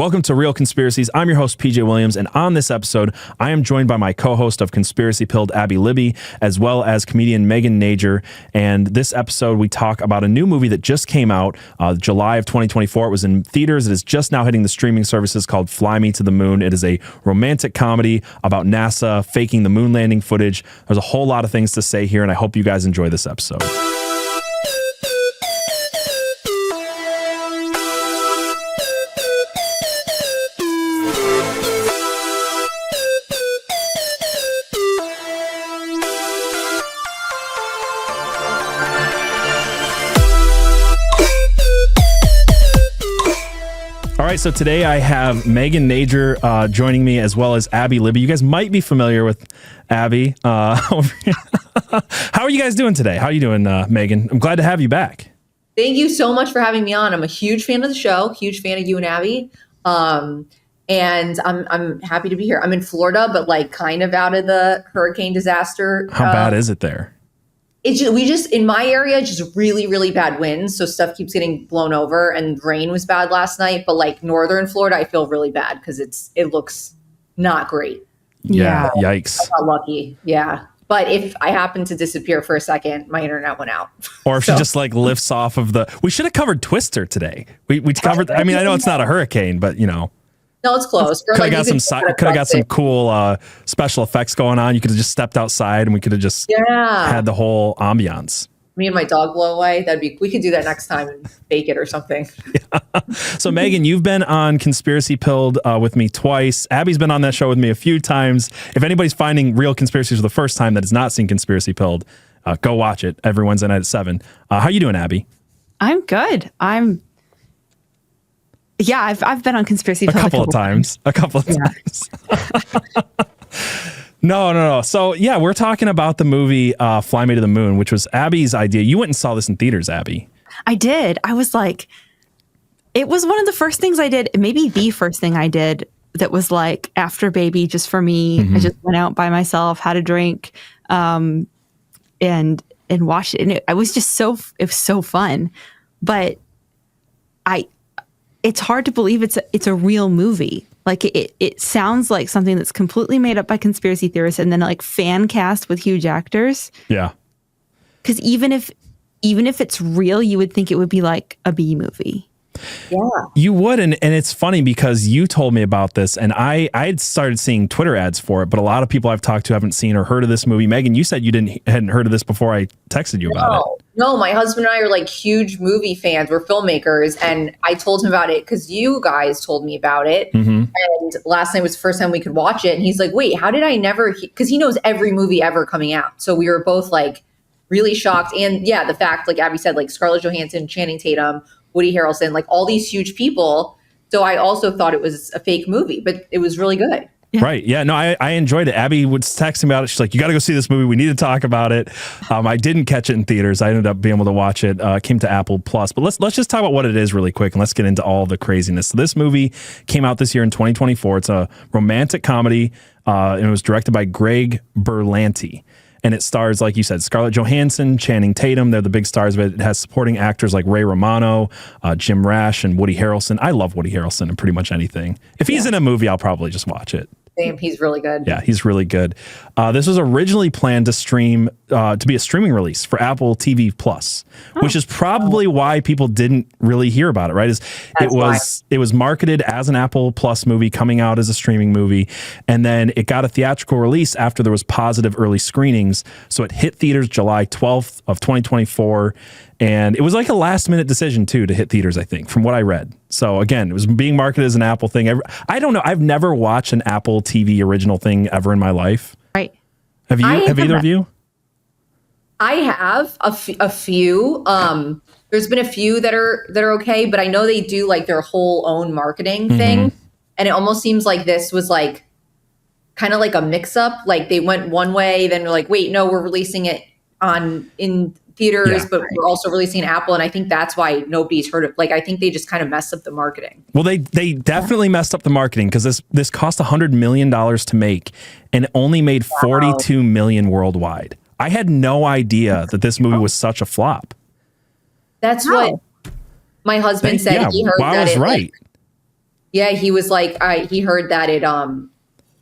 Welcome to Real Conspiracies. I'm your host, PJ Williams, and on this episode, I am joined by my co-host of Conspiracy Pilled, Abby Libby, as well as comedian Megan Nager. And this episode, we talk about a new movie that just came out July of 2024. It was in theaters. It is just now hitting the streaming services called Fly Me to the Moon. It is a romantic comedy about NASA faking the moon landing footage. There's a whole lot of things to say here, and I hope you guys enjoy this episode. All right, so today I have Megan Nager joining me, as well as Abby Libby. You guys might be familiar with Abby. How are you guys doing today? How are you doing, Megan? I'm glad to have you back. Thank you so much for having me on. I'm a huge fan of the show, huge fan of you and Abby. And I'm happy to be here. I'm in Florida, but like kind of out of the hurricane disaster. How bad is it there? We just in my area, just really, really bad winds. So stuff keeps getting blown over, and rain was bad last night. But like northern Florida, I feel really bad because it looks not great. Yeah. Yikes. I got lucky. Yeah. But if I happen to disappear for a second, my internet went out. Or if she just like lifts off of we should have covered Twister today. We covered, I mean, I know it's not a hurricane, but you know. No, it's close. Could have got some cool special effects going on. You could have just stepped outside and we could have just had the whole ambiance. Me and my dog blow away. We could do that next time and bake it or something. Yeah. So Megan, you've been on Conspiracy Pilled with me twice. Abby's been on that show with me a few times. If anybody's finding Real Conspiracies for the first time that has not seen Conspiracy Pilled, go watch it every Wednesday night at 7. How you doing, Abby? I'm good. Yeah, I've been on Conspiracy Pilled a couple of times. No. So yeah, we're talking about the movie Fly Me to the Moon, which was Abby's idea. You went and saw this in theaters, Abby. I did. I was like, it was one of the first things I did, maybe the first thing I did that was like after baby, just for me. Mm-hmm. I just went out by myself, had a drink, and watched it. And it was so fun. But it's hard to believe it's a real movie. Like it sounds like something that's completely made up by conspiracy theorists and then like fan cast with huge actors. Yeah. Because even if it's real, you would think it would be like a B movie. Yeah, you would. And it's funny because you told me about this and I had started seeing Twitter ads for it, but a lot of people I've talked to haven't seen or heard of this movie. Megan, you said you hadn't heard of this before I texted you about it. No, my husband and I are like huge movie fans. We're filmmakers. And I told him about it because you guys told me about it. Mm-hmm. And last night was the first time we could watch it. And he's like, wait, how did I never? Because he knows every movie ever coming out. So we were both like really shocked. And yeah, the fact, like Abby said, like Scarlett Johansson, Channing Tatum, Woody Harrelson, like all these huge people. So I also thought it was a fake movie, but it was really good. Yeah. Right. Yeah. No, I enjoyed it. Abby would text me about it. She's like, you got to go see this movie. We need to talk about it. I didn't catch it in theaters. I ended up being able to watch it. It came to Apple Plus. But let's just talk about what it is really quick, and let's get into all the craziness. So this movie came out this year in 2024. It's a romantic comedy, and it was directed by Greg Berlanti. And it stars, like you said, Scarlett Johansson, Channing Tatum. They're the big stars of it. It has supporting actors like Ray Romano, Jim Rash, and Woody Harrelson. I love Woody Harrelson in pretty much anything. If he's in a movie, I'll probably just watch it. Same. He's really good. Yeah, he's really good. This was originally planned to be a streaming release for Apple TV Plus, which is probably why people didn't really hear about it, right? It was marketed as an Apple Plus movie coming out as a streaming movie, and then it got a theatrical release after there was positive early screenings. So it hit theaters July 12th of 2024. And it was like a last minute decision too to hit theaters, I think, from what I read. So again, it was being marketed as an Apple thing. I don't know. I've never watched an Apple TV original thing ever in my life. Right. Have you? Have either of you? I have a few. There's been a few that are okay, but I know they do like their whole own marketing thing, and it almost seems like this was like kind of like a mix up. Like they went one way, then they're like, wait, no, we're releasing it in theaters, but we're also releasing an Apple, and I think that's why nobody's heard of. Like, I think they just kind of messed up the marketing. Well, they definitely messed up the marketing because this cost $100 million to make, and it only made 42 million worldwide. I had no idea that this movie was such a flop. That's what my husband said. He heard wow, that was right. Yeah, he was like, he heard that it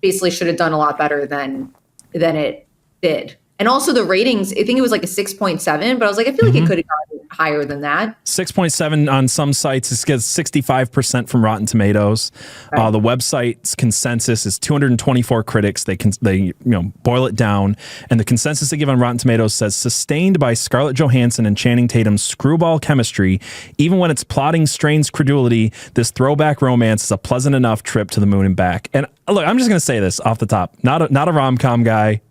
basically should have done a lot better than it did. And also the ratings, I think it was like a 6.7, but I was like, I feel like it could have gone higher than that. 6.7 on some sites. It gets 65% from Rotten Tomatoes. Right. The website's consensus is 224 critics. They boil it down, and the consensus they give on Rotten Tomatoes says, sustained by Scarlett Johansson and Channing Tatum's screwball chemistry, even when its plotting strains credulity, this throwback romance is a pleasant enough trip to the moon and back. And look, I'm just going to say this off the top. Not a rom-com guy,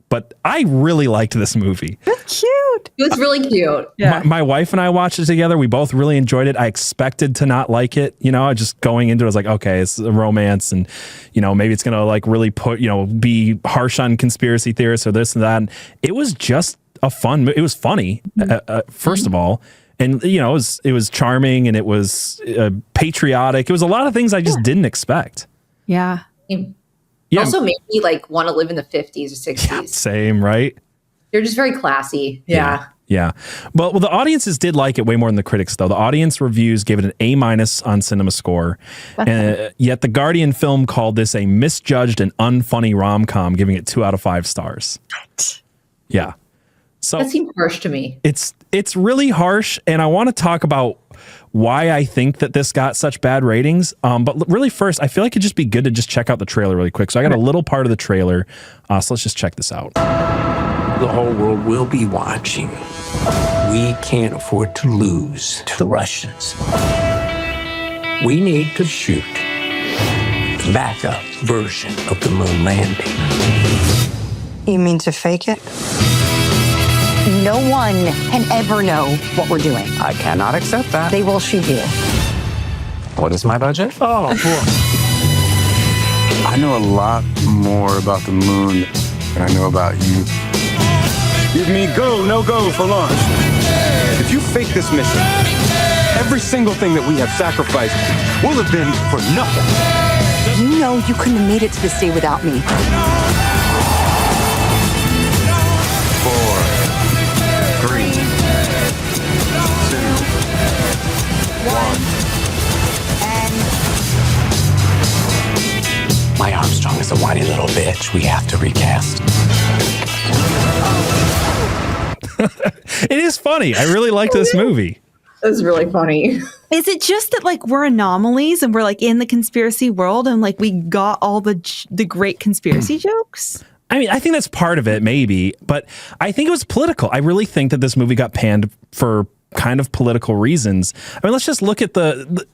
but I really liked this movie. It's cute. It was really cute. Yeah. My wife and I watched it together. We both really enjoyed it. I expected to not like it. Just going into it, I was like, okay, it's a romance, and maybe it's gonna like really put be harsh on conspiracy theorists or this and that. And it was just a fun. It was funny, first of all, and it was charming, and it was patriotic. It was a lot of things I just didn't expect. Yeah. Yeah. Also made me like want to live in the 50s or 60s. Yeah, same, right? They're just very classy. Yeah. Yeah. Well, the audiences did like it way more than the critics, though. The audience reviews gave it an A- on Cinema Score. Yet the Guardian film called this a misjudged and unfunny rom-com, giving it 2 out of 5 stars. Yeah. So that seemed harsh to me. It's really harsh, and I want to talk about why I think that this got such bad ratings. But really first, I feel like it'd just be good to just check out the trailer really quick. So I got a little part of the trailer. So let's just check this out. The whole world will be watching. We can't afford to lose to the Russians. We need to shoot the backup version of the moon landing. You mean to fake it? No one can ever know what we're doing. I cannot accept that. They will shoot you. What is my budget? Oh, boy. I know a lot more about the moon than I know about you. Give me go, no go for launch. If you fake this mission, every single thing that we have sacrificed will have been for nothing. You know you couldn't have made it to this day without me. 4, 3, 2, 1. My Armstrong is a whiny little bitch. We have to recast. It is funny. I really like this movie. It was really funny. Is it just that like we're anomalies and we're like in the conspiracy world and like we got all the great conspiracy jokes? I mean, I think that's part of it, maybe, but I think it was political. I really think that this movie got panned for kind of political reasons. I mean, let's just look at the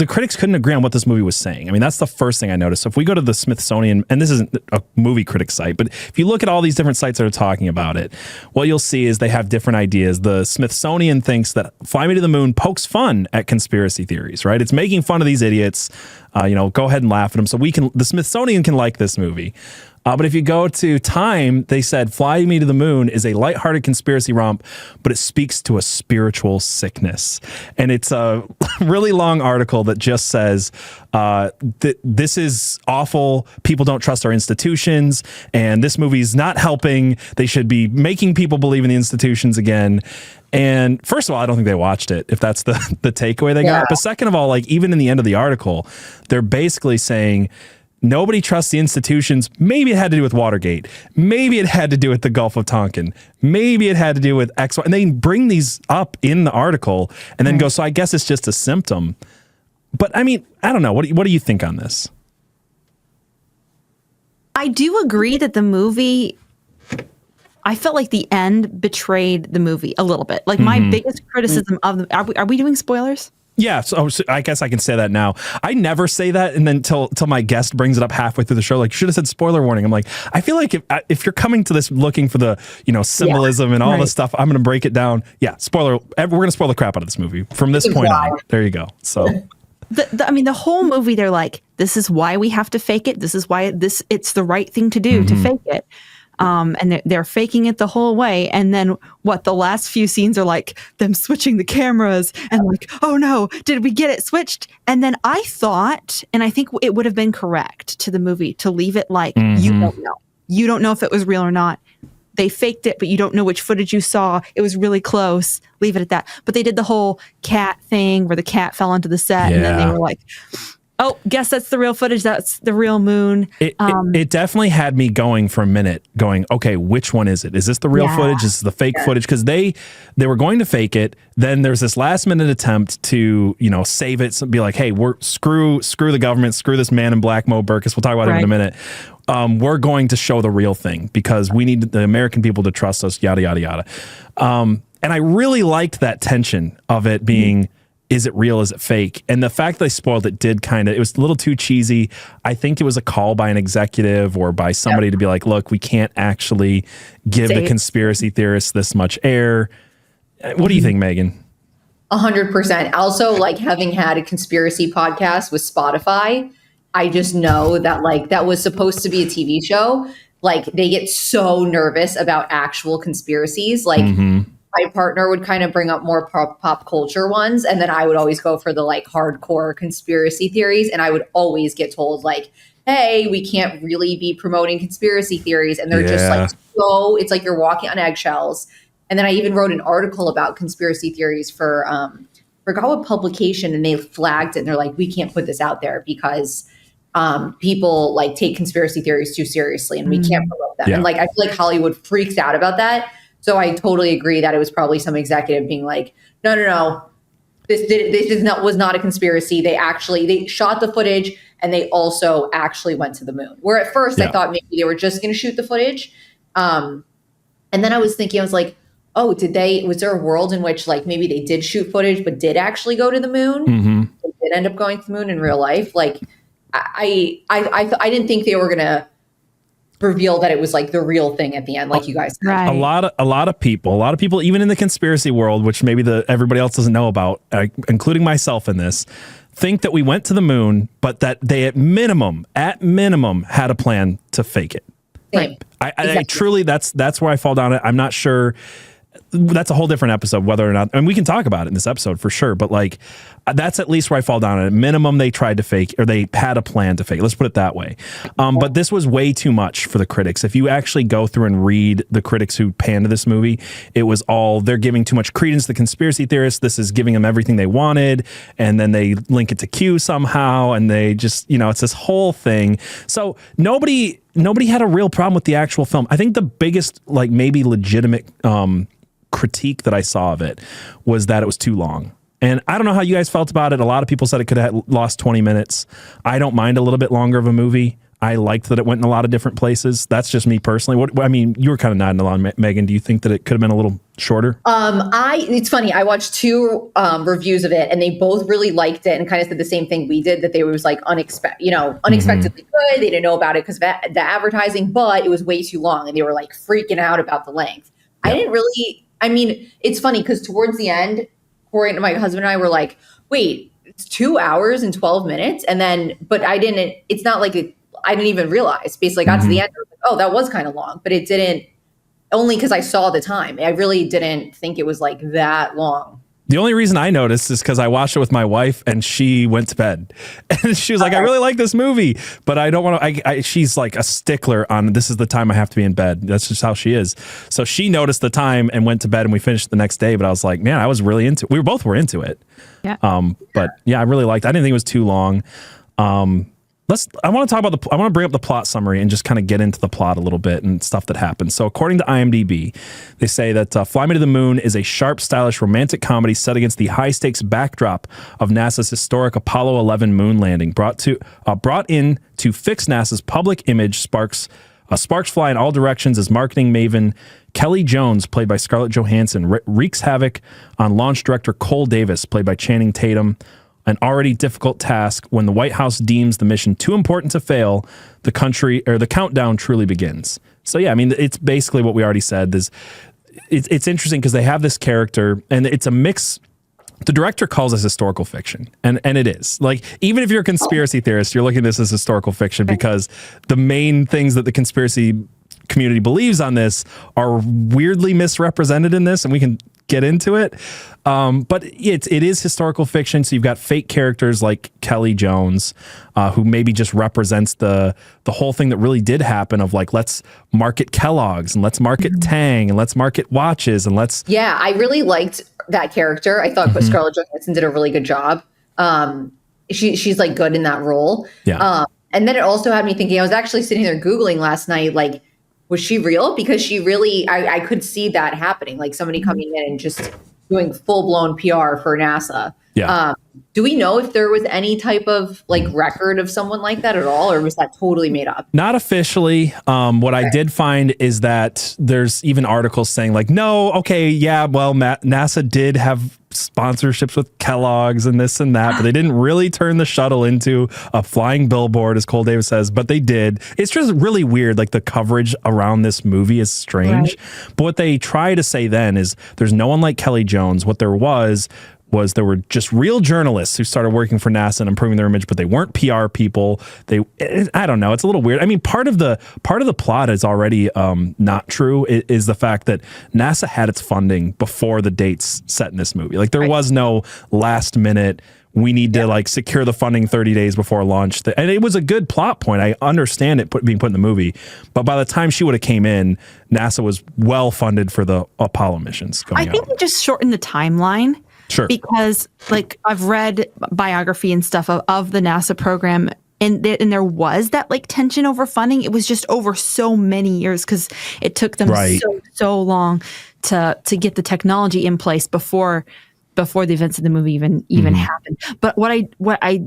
critics couldn't agree on what this movie was saying. I mean, that's the first thing I noticed. So if we go to the Smithsonian, and this isn't a movie critic site, but if you look at all these different sites that are talking about it, what you'll see is they have different ideas. The Smithsonian thinks that Fly Me to the Moon pokes fun at conspiracy theories, right? It's making fun of these idiots. Go ahead and laugh at them. So the Smithsonian can like this movie. But if you go to Time, they said Fly Me to the Moon is a lighthearted conspiracy romp, but it speaks to a spiritual sickness. And it's a really long article that just says that this is awful. People don't trust our institutions, and this movie's not helping. They should be making people believe in the institutions again. And first of all, I don't think they watched it, if that's the takeaway they got. But second of all, like even in the end of the article, they're basically saying nobody trusts the institutions. Maybe it had to do with Watergate. Maybe it had to do with the Gulf of Tonkin. Maybe it had to do with X, Y. And they bring these up in the article and then go, so I guess it's just a symptom. But I mean, I don't know. What do you think on this? I do agree that the movie, I felt like the end betrayed the movie a little bit. Like my biggest criticism of the, are we doing spoilers? Yeah, so I guess I can say that now. I never say that, and then till my guest brings it up halfway through the show, like, you should have said spoiler warning. I'm like, I feel like if you're coming to this looking for the symbolism and all this stuff, I'm going to break it down. Yeah, spoiler. We're going to spoil the crap out of this movie from this point on. There you go. So, the whole movie, they're like, this is why we have to fake it. This is why it's the right thing to do to fake it. And they're faking it the whole way. And then the last few scenes are like them switching the cameras and like, oh no, did we get it switched? And then I thought, and I think it would have been correct to the movie to leave it like, you don't know. You don't know if it was real or not. they faked it, but you don't know which footage you saw. It was really close. Leave it at that. But they did the whole cat thing where the cat fell onto the set, and then they were like, oh, guess that's the real footage. That's the real moon. It definitely had me going for a minute, going, okay, which one is it? Is this the real footage? Is this the fake footage? Because they were going to fake it. Then there's this last minute attempt to, save it. So be like, hey, we're screw the government, screw this man in black, Mo Burkus. We'll talk about him in a minute. We're going to show the real thing because we need the American people to trust us, yada, yada, yada. And I really liked that tension of it being, is it real? Is it fake? And the fact that they spoiled it it was a little too cheesy. I think it was a call by an executive or by somebody to be like, look, we can't actually give the conspiracy theorists this much air. What do you think, Megan? 100%. Also, like, having had a conspiracy podcast with Spotify, I just know that, like, that was supposed to be a TV show. Like, they get so nervous about actual conspiracies. Like, my partner would kind of bring up more pop culture ones, and then I would always go for the like hardcore conspiracy theories, and I would always get told like, hey, we can't really be promoting conspiracy theories, and they're just like, so it's like you're walking on eggshells. And then I even wrote an article about conspiracy theories for forgot what publication, and they flagged it, and they're like, we can't put this out there because people like take conspiracy theories too seriously, and we can't promote them. And like, I feel like Hollywood freaks out about that. So I totally agree that it was probably some executive being like, no, was not a conspiracy. They shot the footage, and they also actually went to the moon. Where at first I thought maybe they were just going to shoot the footage. And then I was thinking, I was like, oh, was there a world in which like maybe they did shoot footage, but did actually go to the moon? They did end up going to the moon in real life. Like I didn't think they were going to reveal that it was like the real thing at the end, like you guys said. Right. A lot of people, even in the conspiracy world, which maybe everybody else doesn't know about, including myself in this, think that we went to the moon, but that they at minimum had a plan to fake it. Right. I truly, that's where I fall down. I'm not sure. That's a whole different episode, whether or not, and we can talk about it in this episode for sure. But like, that's at least where I fall down. At minimum, they tried to fake, or they had a plan to fake. Let's put it that way. But this was way too much for the critics. If you actually go through and read the critics who panned this movie, it was all, they're giving too much credence to the conspiracy theorists. This is giving them everything they wanted. And then they link it to Q somehow. And they just, it's this whole thing. So nobody had a real problem with the actual film. I think the biggest, like, maybe legitimate critique that I saw of it was that it was too long. And I don't know how you guys felt about it. A lot of people said it could have lost 20 minutes. I don't mind a little bit longer of a movie. I liked that it went in a lot of different places. That's just me personally. You were kind of nodding along, Megan. Do you think that it could have been a little shorter? It's funny. I watched two reviews of it, and they both really liked it and kind of said the same thing we did, that they was like unexpectedly good. They didn't know about it because of the advertising, but it was way too long, and they were like freaking out about the length. Yeah. I didn't really. I mean, it's funny because towards the end, Corey and my husband and I were like, wait, it's 2 hours and 12 minutes. And then, but I didn't, it's not like I didn't even realize. Basically, I got to the end, I was like, oh, that was kind of long, but it didn't, only because I saw the time. I really didn't think it was like that long. The only reason I noticed is because I watched it with my wife and she went to bed. And she was like, I really like this movie, but I don't want to. She's like a stickler on this is the time I have to be in bed. That's just how she is. So she noticed the time and went to bed, and we finished the next day. But I was like, man, I was really into it. We both were into it. Yeah. But yeah, I really liked it. I didn't think it was too long. I want to bring up the plot summary and just kind of get into the plot a little bit and stuff that happens. So according to IMDb, they say that Fly Me to the Moon is a sharp, stylish, romantic comedy set against the high-stakes backdrop of NASA's historic Apollo 11 moon landing. Brought in to fix NASA's public image, sparks fly in all directions as marketing maven Kelly Jones, played by Scarlett Johansson, wreaks havoc on launch director Cole Davis, played by Channing Tatum. An already difficult task. When the White House deems the mission too important to fail, the countdown truly begins. So yeah, I mean, it's basically what we already said. It's interesting because they have this character, and it's a mix. The director calls this historical fiction, and it is. Like, even if you're a conspiracy theorist, you're looking at this as historical fiction because the main things that the conspiracy community believes on this are weirdly misrepresented in this, and we can get into it. But it is historical fiction. So you've got fake characters like Kelly Jones, who maybe just represents the whole thing that really did happen of like, let's market Kellogg's and let's market Tang and let's market watches and let's. Yeah, I really liked that character. I thought Scarlett Johansson did a really good job. She's like good in that role. Yeah. And then it also had me thinking, I was actually sitting there Googling last night, like, was she real? Because she really, I could see that happening. Like somebody coming in and just doing full blown PR for NASA. Yeah. Do we know if there was any type of like record of someone like that at all, or was that totally made up? Not officially. What I did find is that there's even articles saying like, no, okay, yeah, well, NASA did have sponsorships with Kellogg's and this and that, but they didn't really turn the shuttle into a flying billboard, as Cole Davis says, but they did. It's just really weird. Like the coverage around this movie is strange. Right. But what they try to say then is there's no one like Kelly Jones. What there was there were just real journalists who started working for NASA and improving their image, but they weren't PR people. I don't know. It's a little weird. I mean, part of the plot is already not true. Is the fact that NASA had its funding before the dates set in this movie. Like there was no last minute, we need to like secure the funding 30 days before launch. And it was a good plot point. I understand it being put in the movie, but by the time she would have came in, NASA was well funded for the Apollo missions. I think they just shortened the timeline. Sure. Because like I've read biography and stuff of the NASA program, and there was that like tension over funding. It was just over so many years because it took them so long to get the technology in place before the events of the movie even happened. But what I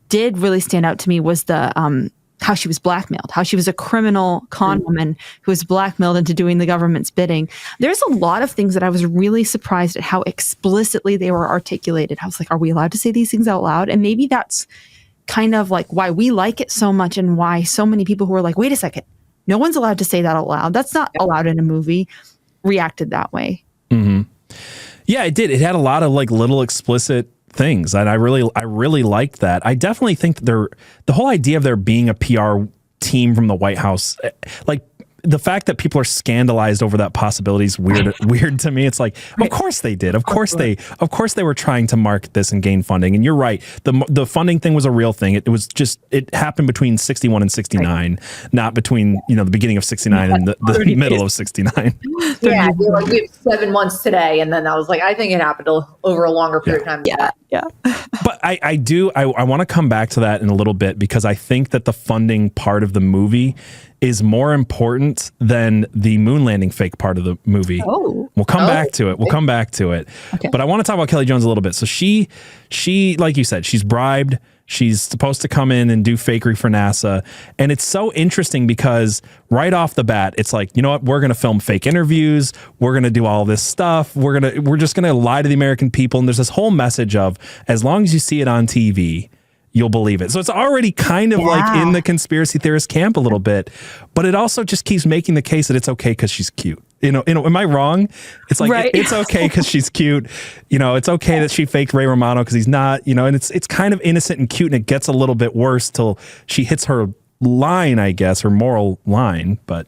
did really stand out to me was the how she was blackmailed, how she was a criminal con woman who was blackmailed into doing the government's bidding. There's a lot of things that I was really surprised at how explicitly they were articulated. I was like, are we allowed to say these things out loud? And maybe that's kind of like why we like it so much and why so many people who are like, wait a second, no one's allowed to say that out loud. That's not allowed in a movie, reacted that way. Mm-hmm. Yeah, it did. It had a lot of like little explicit things, and I really liked that. I definitely think that the whole idea of there being a PR team from the White House, like the fact that people are scandalized over that possibility is weird to me. It's like, of course they did. Of course they were trying to market this and gain funding. And you're right. The funding thing was a real thing. It happened between 61 and 69, not between, the beginning of 69 and the middle of 69. Yeah. We have 7 months today. And then I was like, I think it happened over a longer period of time. Yeah. But I want to come back to that in a little bit, because I think that the funding part of the movie is more important than the moon landing fake part of the movie. We'll come back to it. Okay. But I want to talk about Kelly Jones a little bit. So she, like you said, she's bribed. She's supposed to come in and do fakery for NASA. And it's so interesting because right off the bat, it's like, you know what? We're going to film fake interviews. We're going to do all this stuff. We're just going to lie to the American people. And there's this whole message of, as long as you see it on TV, you'll believe it. So it's already kind of like in the conspiracy theorist camp a little bit, but it also just keeps making the case that it's okay because she's cute. Am I wrong? It's like, it's okay because she's cute. It's okay that she faked Ray Romano because he's not, and it's kind of innocent and cute, and it gets a little bit worse till she hits her line, I guess, her moral line, but.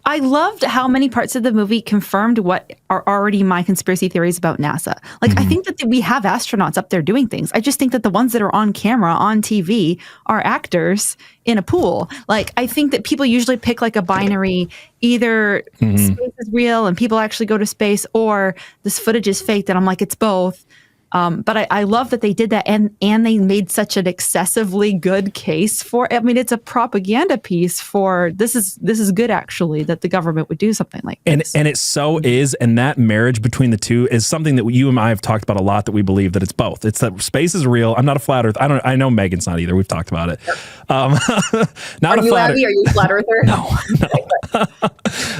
I loved how many parts of the movie confirmed what are already my conspiracy theories about NASA. Like, I think that we have astronauts up there doing things. I just think that the ones that are on camera, on TV, are actors in a pool. Like, I think that people usually pick like a binary, either space is real and people actually go to space, or this footage is fake. And I'm like, it's both. But I love that they did that, and they made such an excessively good case for. I mean, it's a propaganda piece for this is good, actually, that the government would do something like this. And it so is, and that marriage between the two is something that you and I have talked about a lot. That we believe that it's both. It's that space is real. I'm not a flat earth. I know Megan's not either. We've talked about it. Not a flat. Are you a flat earther? No.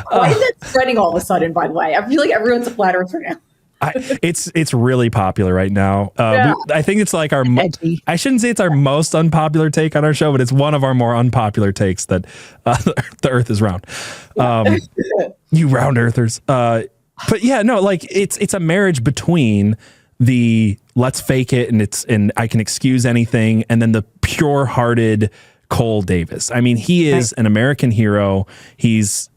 Why is it spreading all of a sudden? By the way, I feel like everyone's a flat earther now. It's really popular right now. I think it's like I shouldn't say it's our most unpopular take on our show, but it's one of our more unpopular takes that the earth is round. You round earthers. But yeah, no, like it's a marriage between the let's fake it and I can excuse anything, and then the pure-hearted Cole Davis. I mean, he is an American hero. He's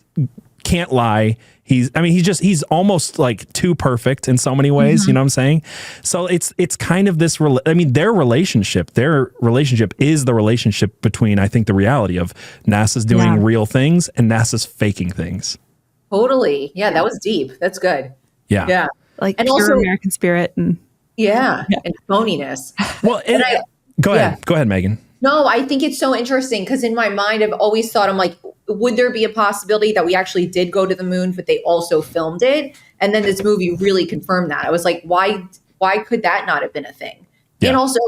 can't lie. He's almost like too perfect in so many ways. You know what I'm saying? So it's kind of this, their relationship is the relationship between, I think, the reality of NASA's doing real things and NASA's faking things. Totally. Yeah, that was deep. That's good. Yeah. Yeah. Like and pure also American spirit. And and phoniness. Well, go ahead, Megan. No, I think it's so interesting because in my mind, I've always thought, I'm like, would there be a possibility that we actually did go to the moon, but they also filmed it? And then this movie really confirmed that. I was like, why could that not have been a thing? Yeah. And also,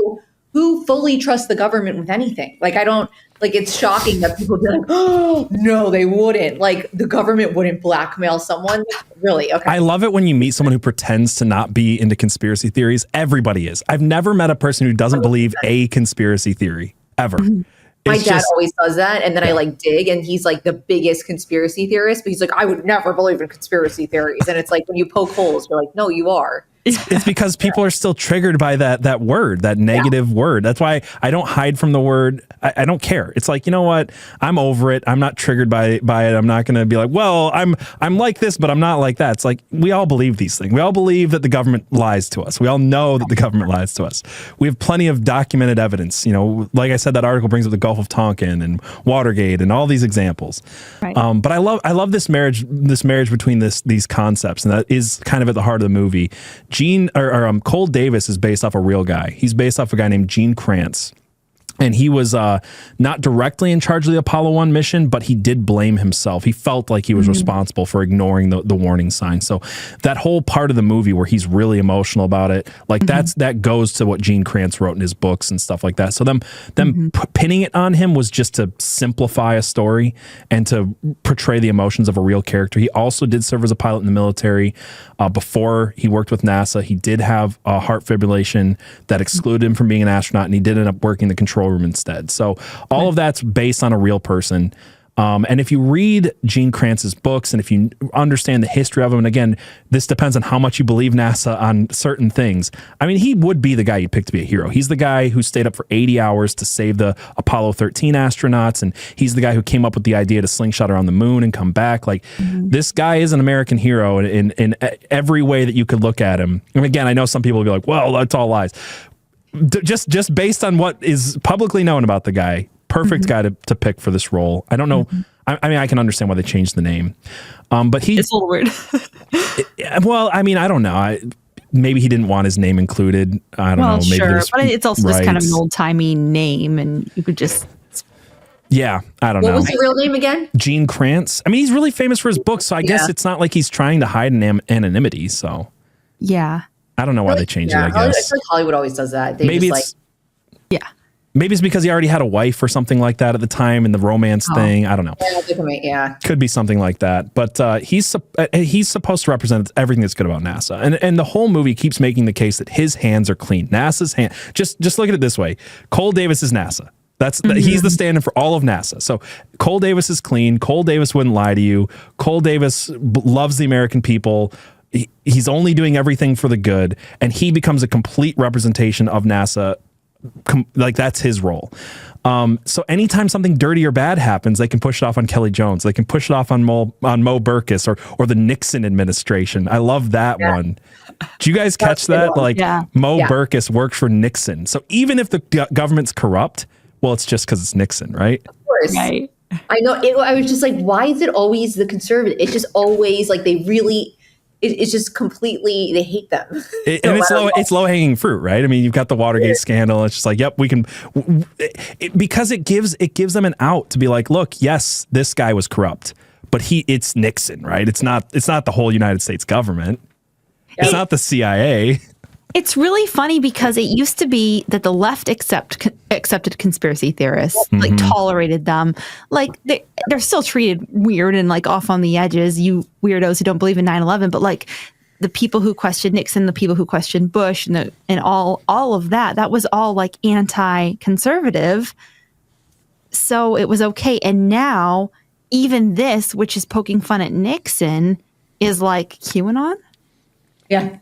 who fully trusts the government with anything? Like, it's shocking that people be like, oh, no, they wouldn't. Like, the government wouldn't blackmail someone. Really? Okay. I love it when you meet someone who pretends to not be into conspiracy theories. Everybody is. I've never met a person who doesn't believe a conspiracy theory, ever. My dad always does that. And then I dig, and he's like the biggest conspiracy theorist, but he's like, I would never believe in conspiracy theories. And it's like, when you poke holes, you're like, no, you are. It's because people are still triggered by that word, that negative word. That's why I don't hide from the word. I don't care. It's like, you know what? I'm over it. I'm not triggered by it. I'm not going to be like, well, I'm like this, but I'm not like that. It's like, we all believe these things. We all believe that the government lies to us. We all know that the government lies to us. We have plenty of documented evidence. You know, like I said, that article brings up the Gulf of Tonkin and Watergate and all these examples. Right. But I love this marriage between these concepts, and that is kind of at the heart of the movie. Cole Davis is based off a real guy. He's based off a guy named Gene Kranz. And he was not directly in charge of the Apollo 1 mission, but he did blame himself. He felt like he was responsible for ignoring the warning sign. So that whole part of the movie where he's really emotional about it, like that goes to what Gene Kranz wrote in his books and stuff like that. So them pinning it on him was just to simplify a story and to portray the emotions of a real character. He also did serve as a pilot in the military. Before he worked with NASA, he did have a heart fibrillation that excluded him from being an astronaut, and he did end up working the control room instead. So all of that's based on a real person. And if you read Gene Kranz's books, and if you understand the history of him, and again, this depends on how much you believe NASA on certain things. I mean, he would be the guy you'd pick to be a hero. He's the guy who stayed up for 80 hours to save the Apollo 13 astronauts. And he's the guy who came up with the idea to slingshot around the moon and come back. Like, this guy is an American hero in every way that you could look at him. And again, I know some people will be like, well, that's all lies. Just based on what is publicly known about the guy, perfect guy to pick for this role. I don't know. I mean, I can understand why they changed the name, but it's a little weird. Well, I mean, I don't know. Maybe he didn't want his name included. I don't know. Maybe sure, but it's also just kind of an old timey name, and you could just. Yeah, I don't know. What was his real name again? Gene Kranz. I mean, he's really famous for his books, so I guess it's not like he's trying to hide anonymity. So yeah. I don't know why they changed it, I guess. I feel like Hollywood always does that. Maybe it's because he already had a wife or something like that at the time, and the romance thing. I don't know. Yeah. Could be something like that. But he's supposed to represent everything that's good about NASA. And the whole movie keeps making the case that his hands are clean. NASA's hand. Just look at it this way. Cole Davis is NASA. He's the stand-in for all of NASA. So Cole Davis is clean. Cole Davis wouldn't lie to you. Cole Davis loves the American people. He's only doing everything for the good, and he becomes a complete representation of NASA. Like, that's his role. So anytime something dirty or bad happens, they can push it off on Kelly Jones. They can push it off on Mo Burkus or the Nixon administration. I love that one. Did you guys catch that? Like, Mo Burkus worked for Nixon. So even if the government's corrupt, well, it's just because it's Nixon, right? Of course. Right. I know. I was just like, why is it always the conservative? It's just always like they really... It's just completely, they hate them. And it's low hanging fruit, right? I mean, you've got the Watergate scandal. It's just like, yep, we can, because it gives them an out to be like, look, yes, this guy was corrupt, but it's Nixon, right? It's not the whole United States government. It's not the CIA. It's really funny because it used to be that the left accepted conspiracy theorists, like tolerated them. Like they're still treated weird and like off on the edges, you weirdos who don't believe in 9/11. But like the people who questioned Nixon, the people who questioned Bush, and all of that was all like anti-conservative. So it was okay. And now even this, which is poking fun at Nixon, is like QAnon. Yeah.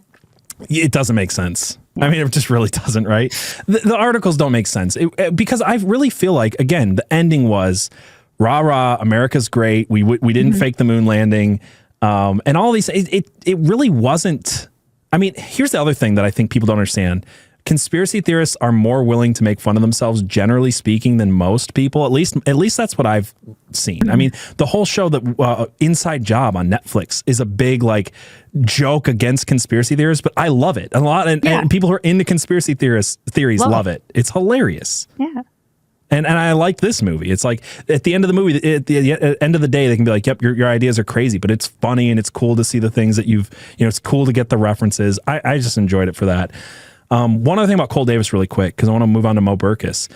It doesn't make sense. I mean, it just really doesn't, right? The articles don't make sense because I really feel like, again, the ending was, rah, rah, America's great. We didn't fake the moon landing. And all these, it really wasn't. I mean, here's the other thing that I think people don't understand. Conspiracy theorists are more willing to make fun of themselves, generally speaking, than most people. At least that's what I've seen. I mean, the whole show that Inside Job on Netflix is a big like joke against conspiracy theorists, but I love it a lot, and people who are into conspiracy theories love it. It's hilarious. Yeah. And I like this movie. It's like at the end of the movie, at the end of the day, they can be like, "Yep, your ideas are crazy," but it's funny and it's cool to see the things that it's cool to get the references. I just enjoyed it for that. One other thing about Cole Davis really quick, because I want to move on to Mo Burkus,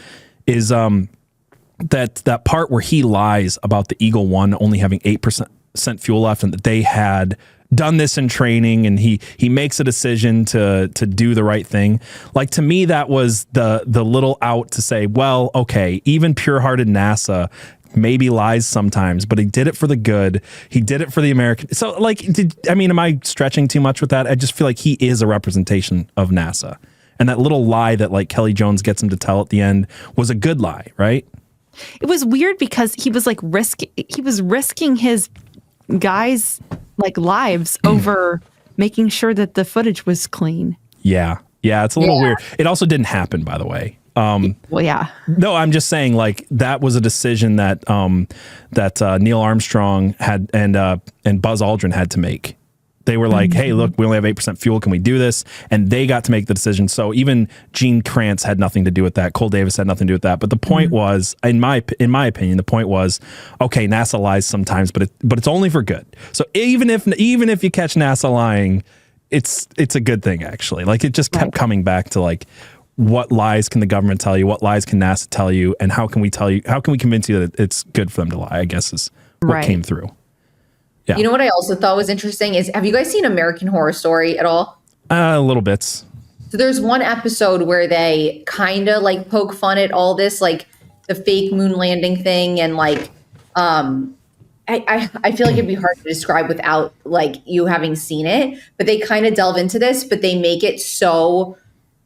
is that part where he lies about the Eagle One only having 8% fuel left and that they had done this in training, and he makes a decision to do the right thing. Like, to me, that was the little out to say, well, okay, even pure-hearted NASA maybe lies sometimes, but he did it for the good. He did it for the American. So, like, am I stretching too much with that? I just feel like he is a representation of NASA. And that little lie that, like, Kelly Jones gets him to tell at the end was a good lie, right? It was weird because he was like risking his guys' like lives over making sure that the footage was clean. Yeah. Yeah, it's a little weird. It also didn't happen, by the way. Well, yeah. No, I'm just saying, like, that was a decision that Neil Armstrong had and Buzz Aldrin had to make. They were like, "Hey, look, we only have 8% fuel. Can we do this?" And they got to make the decision. So even Gene Kranz had nothing to do with that. Cole Davis had nothing to do with that. But the point was, in my opinion, the point was, okay, NASA lies sometimes, but it's only for good. So even if you catch NASA lying, it's a good thing, actually. Like, it just kept coming back to, like, what lies can the government tell you? What lies can NASA tell you? And how can we convince you that it's good for them to lie, I guess, is what came through. Yeah. You know what I also thought was interesting is, have you guys seen American Horror Story at all? Little bits. So there's one episode where they kind of like poke fun at all this, like the fake moon landing thing. And like, I feel like it'd be hard to describe without like you having seen it, but they kind of delve into this, but they make it so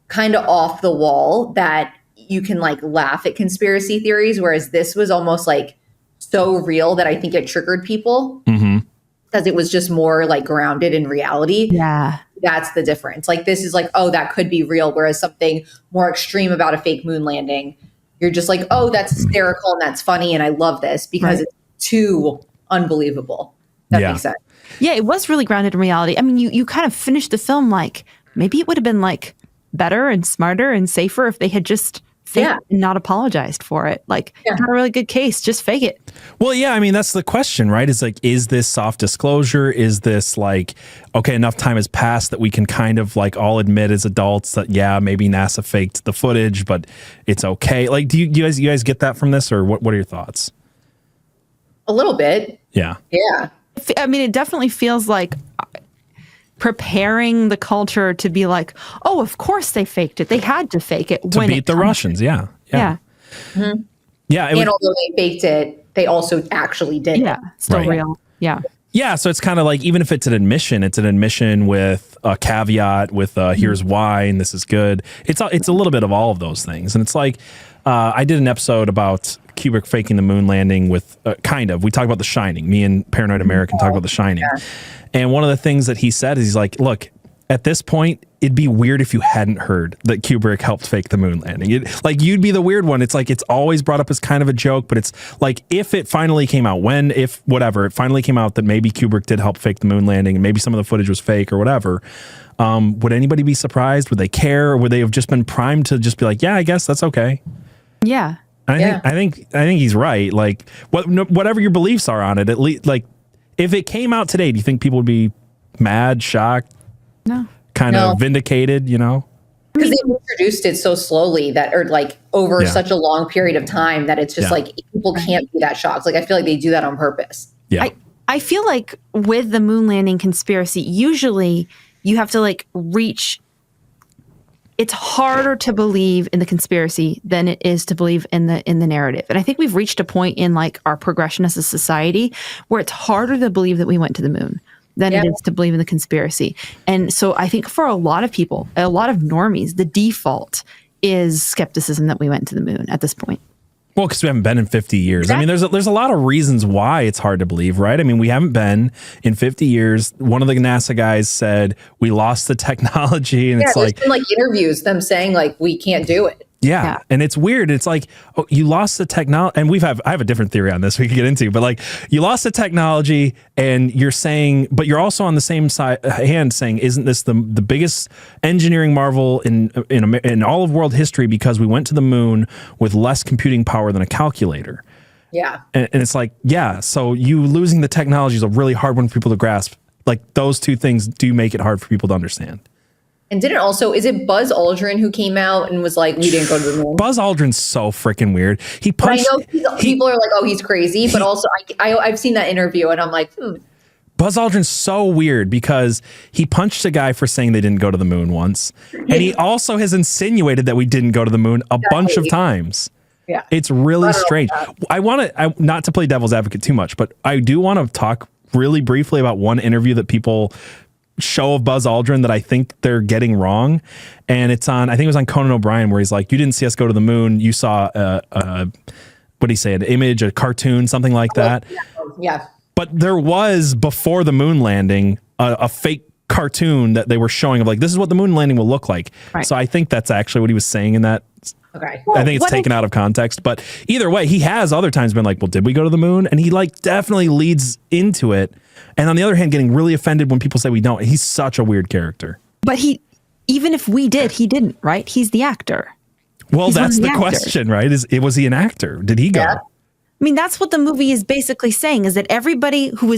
kind of off the wall that you can like laugh at conspiracy theories. Whereas this was almost like so real that I think it triggered people. Because it was just more like grounded in reality. Yeah. That's the difference. Like, this is like, oh, that could be real. Whereas something more extreme about a fake moon landing, you're just like, oh, that's hysterical and that's funny. And I love this because it's too unbelievable. That makes sense. Yeah, it was really grounded in reality. I mean, you kind of finished the film like, maybe it would have been like better and smarter and safer if they had just faked it and not apologized for it. Like, not a really good case, just fake it. Well, yeah, I mean, that's the question, right? Is like, is this soft disclosure? Is this like, okay, enough time has passed that we can kind of like all admit as adults that, yeah, maybe NASA faked the footage, but it's okay. Like, do you guys get that from this, or what are your thoughts? A little bit. Yeah. Yeah. I mean, it definitely feels like preparing the culture to be like, oh, of course they faked it. They had to fake it to beat the Russians. Yeah. Yeah. Yeah. And although they faked it, they also actually did. Yeah. Still real. Yeah. Yeah. So it's kind of like, even if it's an admission with a caveat, with here's why, and this is good. It's a little bit of all of those things. And it's like, I did an episode about Kubrick faking the moon landing with we talked about The Shining. Me and Paranoid American talked about The Shining. Yeah. And one of the things that he said is, he's like, look, at this point, it'd be weird if you hadn't heard that Kubrick helped fake the moon landing. You'd be the weird one. It's like, it's always brought up as kind of a joke, but it's like, if it finally came out, it finally came out that maybe Kubrick did help fake the moon landing and maybe some of the footage was fake or whatever, would anybody be surprised? Would they care? Or would they have just been primed to just be like, yeah, I guess that's okay? Yeah. I think he's right. Like, whatever your beliefs are on it, at least, like, if it came out today, do you think people would be mad, shocked? No. Kind of vindicated, you know? Because they introduced it so slowly that, or like over such a long period of time, that it's just like, people can't be that shocked. Like, I feel like they do that on purpose. Yeah. I feel like with the moon landing conspiracy, usually you have to like reach. It's harder to believe in the conspiracy than it is to believe in the narrative. And I think we've reached a point in like our progression as a society where it's harder to believe that we went to the moon than it is to believe in the conspiracy. And so I think for a lot of people, a lot of normies, the default is skepticism that we went to the moon at this point. Well, because we haven't been in 50 years. Exactly. I mean, there's a lot of reasons why it's hard to believe, right? I mean, we haven't been in 50 years. One of the NASA guys said we lost the technology, and it's like, been like interviews, them saying like we can't do it. yeah. And it's weird. It's like, oh, you lost the technology. And I have a different theory on this we could get into, but like you lost the technology and you're saying, but you're also on the same hand saying, isn't this the biggest engineering marvel in all of world history because we went to the moon with less computing power than a calculator? Yeah. And it's like, yeah. So you losing the technology is a really hard one for people to grasp. Like those two things do make it hard for people to understand. And is it Buzz Aldrin who came out and was like, we didn't go to the moon? Buzz Aldrin's so freaking weird. He punched. I know people are like, oh, he's crazy. But also, I've seen that interview and I'm like, Buzz Aldrin's so weird because he punched a guy for saying they didn't go to the moon once. And he also has insinuated that we didn't go to the moon a bunch of times. Yeah. It's really strange. I not to play devil's advocate too much, but I do want to talk really briefly about one interview that people show of Buzz Aldrin that I think they're getting wrong. And it's on, I think it was on Conan O'Brien, where he's like, you didn't see us go to the moon. You saw what did he say? An image, a cartoon, something like that. Yeah. But there was, before the moon landing, a fake cartoon that they were showing of like, this is what the moon landing will look like. Right. So I think that's actually what he was saying in that. Okay. I think it's taken out of context, but either way, he has other times been like, well, did we go to the moon? And he like definitely leads into it. And on the other hand, getting really offended when people say we don't. He's such a weird character. But even if we did, he didn't, right? He's the actor. Well, He's that's the actor. question, right? Was he an actor? Did he go? Yeah. I mean, that's what the movie is basically saying, is that everybody who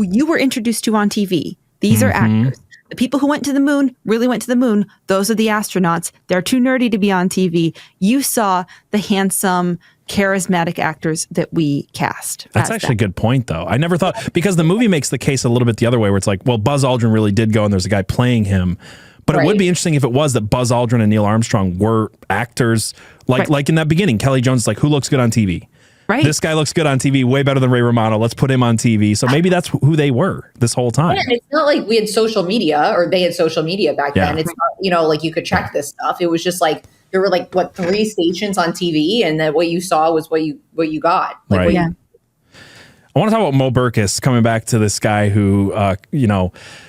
you were introduced to on TV, these are actors. The people who went to the moon really went to the moon. Those are the astronauts. They're too nerdy to be on TV. You saw the handsome, charismatic actors that we cast. That's actually a good point, though. I never thought, because the movie makes the case a little bit the other way, where it's like, well, Buzz Aldrin really did go and there's a guy playing him. But it would be interesting if it was that Buzz Aldrin and Neil Armstrong were actors. Like in that beginning, Kelly Jones is like, who looks good on TV? Right. This guy looks good on TV, way better than Ray Romano. Let's put him on TV. So maybe that's who they were this whole time. Yeah, and it's not like we had social media or they had social media back then. It's not, like you could check this stuff. It was just like there were like 3 stations on TV, and that what you saw was what you got. Like, right. I want to talk about Mo Burkus, coming back to this guy who,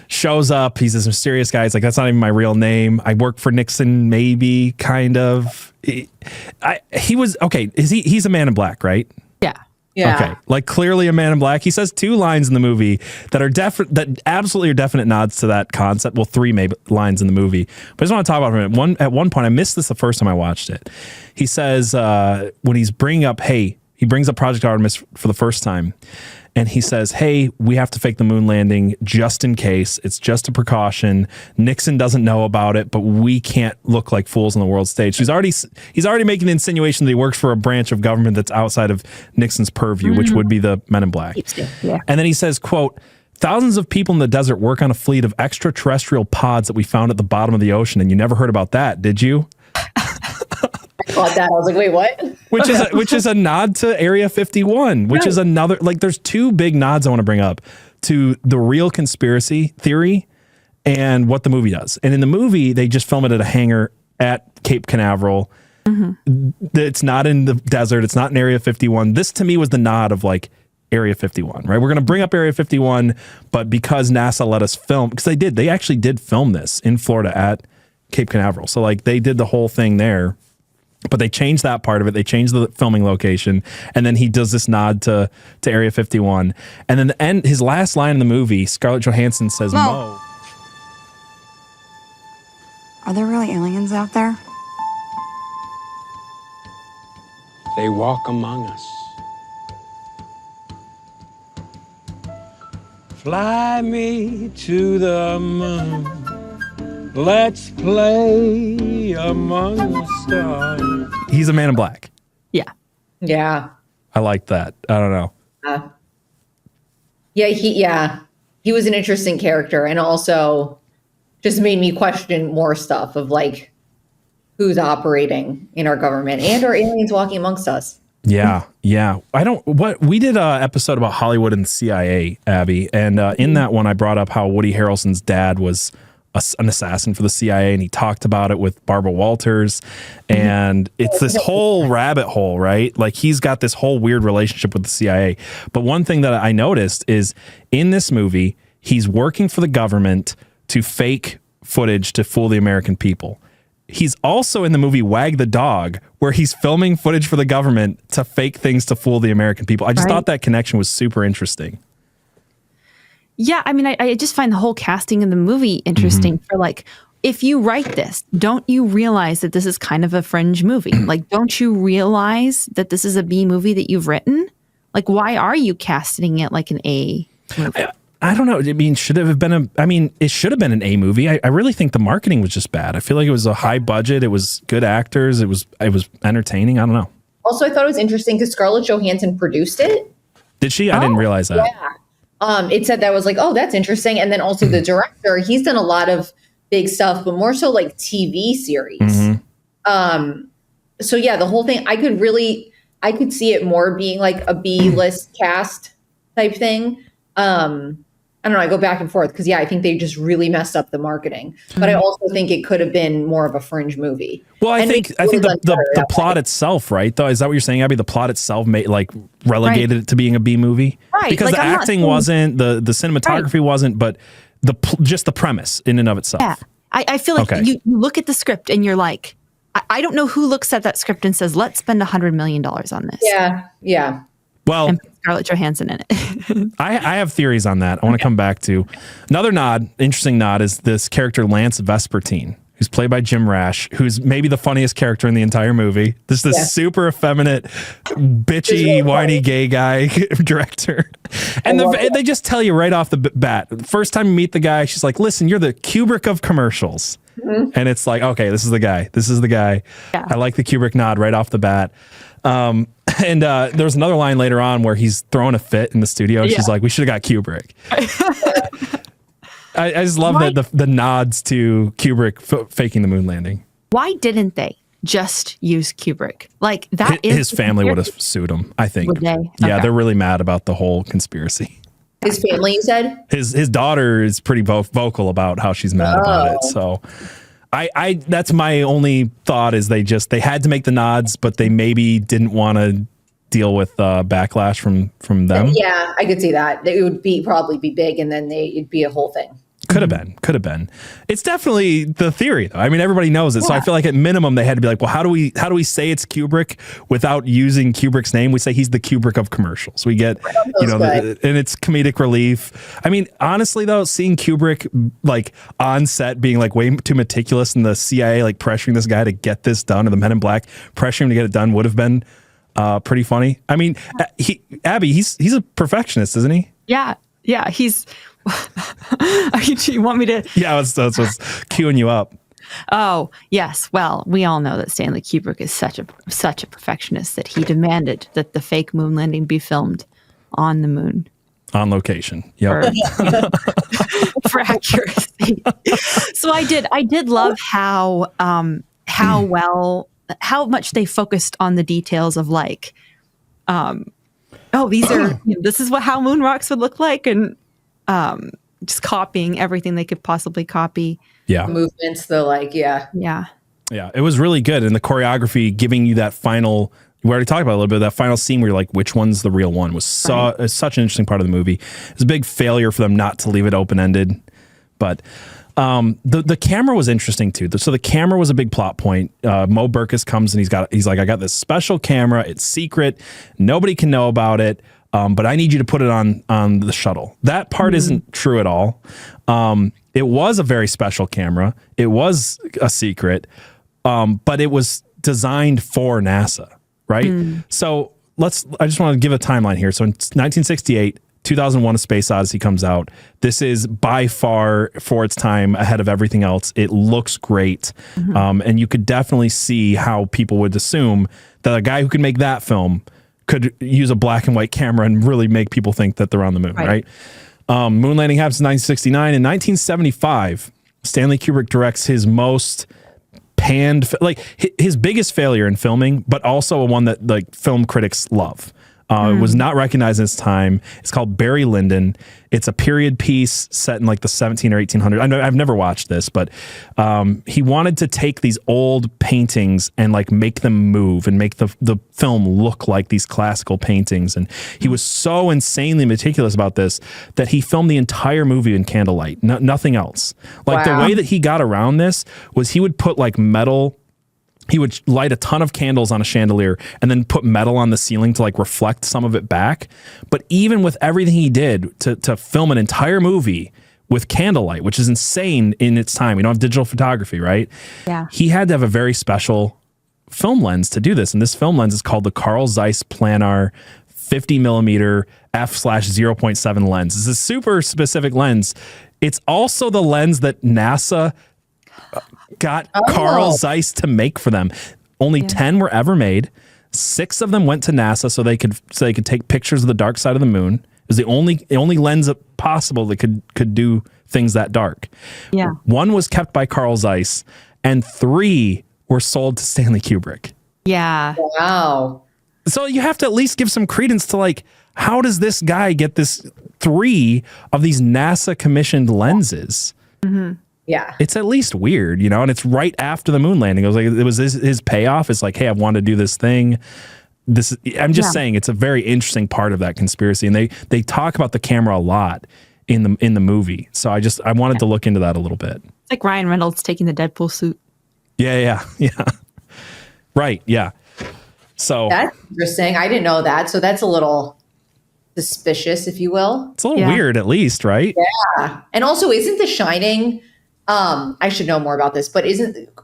shows up. He's this mysterious guy. He's like, that's not even my real name. I work for Nixon, maybe, kind of. He was, okay, he's a man in black, right? Yeah. Yeah. Okay. Like clearly a man in black. He says 2 lines in the movie that are that absolutely are definite nods to that concept. Well, 3 maybe lines in the movie. But I just want to talk about it for a minute. At one point, I missed this the first time I watched it. He says, when he's bringing up, he brings up Project Artemis for the first time. And he says, hey, we have to fake the moon landing just in case. It's just a precaution. Nixon doesn't know about it, but we can't look like fools on the world stage. He's already making the insinuation that he works for a branch of government that's outside of Nixon's purview, which would be the Men in Black. Yeah. And then he says, quote, thousands of people in the desert work on a fleet of extraterrestrial pods that we found at the bottom of the ocean. And you never heard about that, did you? Caught that. I was like, wait, what? Which is a nod to Area 51, which is another, like, there's 2 big nods I want to bring up to the real conspiracy theory and what the movie does. And in the movie, they just film it at a hangar at Cape Canaveral. It's not in the desert. It's not in Area 51. This to me was the nod of like Area 51, right? We're going to bring up Area 51, but because NASA let us film, because they actually did film this in Florida at Cape Canaveral. So like they did the whole thing there. But they changed that part of it. They changed the filming location. And then he does this nod to Area 51. And then his last line in the movie, Scarlett Johansson says, Mo. Are there really aliens out there? They walk among us. Fly me to the moon. Let's play among the stars. He's a man in black. Yeah. Yeah. I like that. I don't know. He was an interesting character, and also just made me question more stuff of like who's operating in our government, and are aliens walking amongst us? Yeah. We did an episode about Hollywood and the CIA, Abby. And in that one, I brought up how Woody Harrelson's dad was an assassin for the CIA, and he talked about it with Barbara Walters, and it's this whole rabbit hole, right? Like he's got this whole weird relationship with the CIA. But one thing that I noticed is in this movie, he's working for the government to fake footage to fool the American people. He's also in the movie Wag the Dog, where he's filming footage for the government to fake things to fool the American people. I just thought that connection was super interesting. Yeah, I mean, I just find the whole casting in the movie interesting for like, if you write this, don't you realize that this is kind of a fringe movie? Like, don't you realize that this is a B movie that you've written? Like, why are you casting it like an A movie? I don't know. I mean, it should have been an A movie. I really think the marketing was just bad. I feel like it was a high budget. It was good actors. It was entertaining. I don't know. Also, I thought it was interesting because Scarlett Johansson produced it. Did she? I didn't realize that. Yeah. It said that was like, oh, that's interesting. And then also the director, he's done a lot of big stuff, but more so like TV series. So yeah, the whole thing, I could see it more being like a B-list cast type thing. I don't know. I go back and forth because, I think they just really messed up the marketing. But I also think it could have been more of a fringe movie. Well, I think the plot itself, right? Though, is that what you're saying, Abby? The plot itself relegated it to being a B movie, right? Because the acting wasn't, the cinematography wasn't, but just the premise in and of itself. Yeah, I feel like you look at the script and you're like, I don't know who looks at that script and says, let's spend $100 million on this. Yeah. Well, and Scarlett Johansson in it. I have theories on that. I want to come back to another interesting nod is this character Lance Vespertine, who's played by Jim Rash, who's maybe the funniest character in the entire movie. This super effeminate, bitchy, whiny gay guy director. And they just tell you right off the bat, first time you meet the guy, she's like, listen, you're the Kubrick of commercials. And it's like, okay, this is the guy. Yeah. I like the Kubrick nod right off the bat. And there was another line later on where he's throwing a fit in the studio. And she's like, we should have got Kubrick. I just love the nods to Kubrick faking the moon landing. Why didn't they just use Kubrick? Like that his family would have sued him, I think. Would they? Yeah, they're really mad about the whole conspiracy. His family, you said? His daughter is pretty vocal about how she's mad about it. So I that's my only thought is they had to make the nods, but they maybe didn't want to deal with backlash from them. Yeah, I could see that. It would probably be big, and then it'd be a whole thing. Could have been. It's definitely the theory, though. I mean, everybody knows it. Yeah. So I feel like at minimum they had to be like, well, how do we say it's Kubrick without using Kubrick's name? We say he's the Kubrick of commercials. We get, and it's comedic relief. I mean, honestly, though, seeing Kubrick like on set being like way too meticulous and the CIA like pressuring this guy to get this done, or the Men in Black pressuring him to get it done would have been pretty funny. I mean, Abby, he's a perfectionist, isn't he? Yeah, he's. You want me to? Yeah, that's what's queuing you up. Oh, yes. Well, we all know that Stanley Kubrick is such a perfectionist that he demanded that the fake moon landing be filmed on the moon. On location. Yep. For accuracy. So I did love how much they focused on the details of like, this is how moon rocks would look like, and just copying everything they could possibly copy. Yeah. The movements, Yeah. It was really good. And the choreography giving you that final, we already talked about a little bit, that final scene where you're like, which one's the real one was such an interesting part of the movie. It was a big failure for them not to leave it open-ended. But the camera was interesting too. So the camera was a big plot point. Mo Burkus comes and he's like, I got this special camera. It's secret. Nobody can know about it. But I need you to put it on the shuttle. That part isn't true at all. It was a very special camera. It was a secret, but it was designed for NASA, right? So I just want to give a timeline here. So in 1968, 2001, A Space Odyssey comes out. This is by far, for its time, ahead of everything else. It looks great. And you could definitely see how people would assume that a guy who could make that film could use a black and white camera and really make people think that they're on the moon, right? Moon landing happens in 1969. In 1975, Stanley Kubrick directs his most panned, his biggest failure in filming, but also one that like film critics love. It was not recognized in its time. It's called Barry Lyndon. It's a period piece set in like the 17 or 1800s. I know I've never watched this, but he wanted to take these old paintings and like make them move and make the film look like these classical paintings. And he was so insanely meticulous about this that he filmed the entire movie in candlelight, nothing else. Like the way that he got around this was he would put like metal. He would light a ton of candles on a chandelier and then put metal on the ceiling to like reflect some of it back. But even with everything he did to film an entire movie with candlelight, which is insane in its time, we don't have digital photography, right? Yeah. He had to have a very special film lens to do this. And this film lens is called the Carl Zeiss Planar 50 millimeter f/0.7 lens. It's a super specific lens. It's also the lens that NASA got Carl Zeiss to make for them. Only 10 were ever made. 6 of them went to NASA so they could take pictures of the dark side of the moon. It was the only lens possible that could do things that dark. Yeah. 1 was kept by Carl Zeiss, and 3 were sold to Stanley Kubrick. Yeah. Wow. So you have to at least give some credence to like, how does this guy get this 3 of these NASA commissioned lenses? Mm-hmm. Yeah. It's at least weird, you know, and it's right after the moon landing. It was his payoff. It's like, hey, I want to do this thing. I'm just saying it's a very interesting part of that conspiracy. And they talk about the camera a lot in the movie. So I wanted to look into that a little bit. It's like Ryan Reynolds taking the Deadpool suit. Yeah. Right. Yeah. So That's interesting. I didn't know that. So that's a little suspicious, if you will. It's a little weird, at least, right? Yeah. And also, isn't The Shining, I should know more about this, but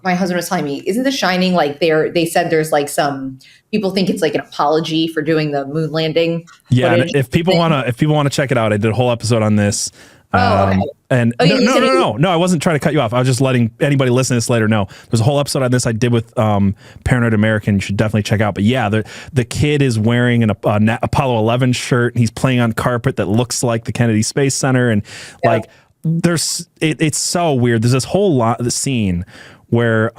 my husband was telling me, isn't The Shining like they said there's like some people think it's like an apology for doing the moon landing? Yeah. And if people want to check it out, I did a whole episode on this. Okay. And no, I wasn't trying to cut you off. I was just letting anybody listen to this later know. There's a whole episode on this I did with Paranoid American. You should definitely check out. But yeah, the kid is wearing an Apollo 11 shirt, and he's playing on carpet that looks like the Kennedy Space Center, and like it's so weird. There's this whole scene where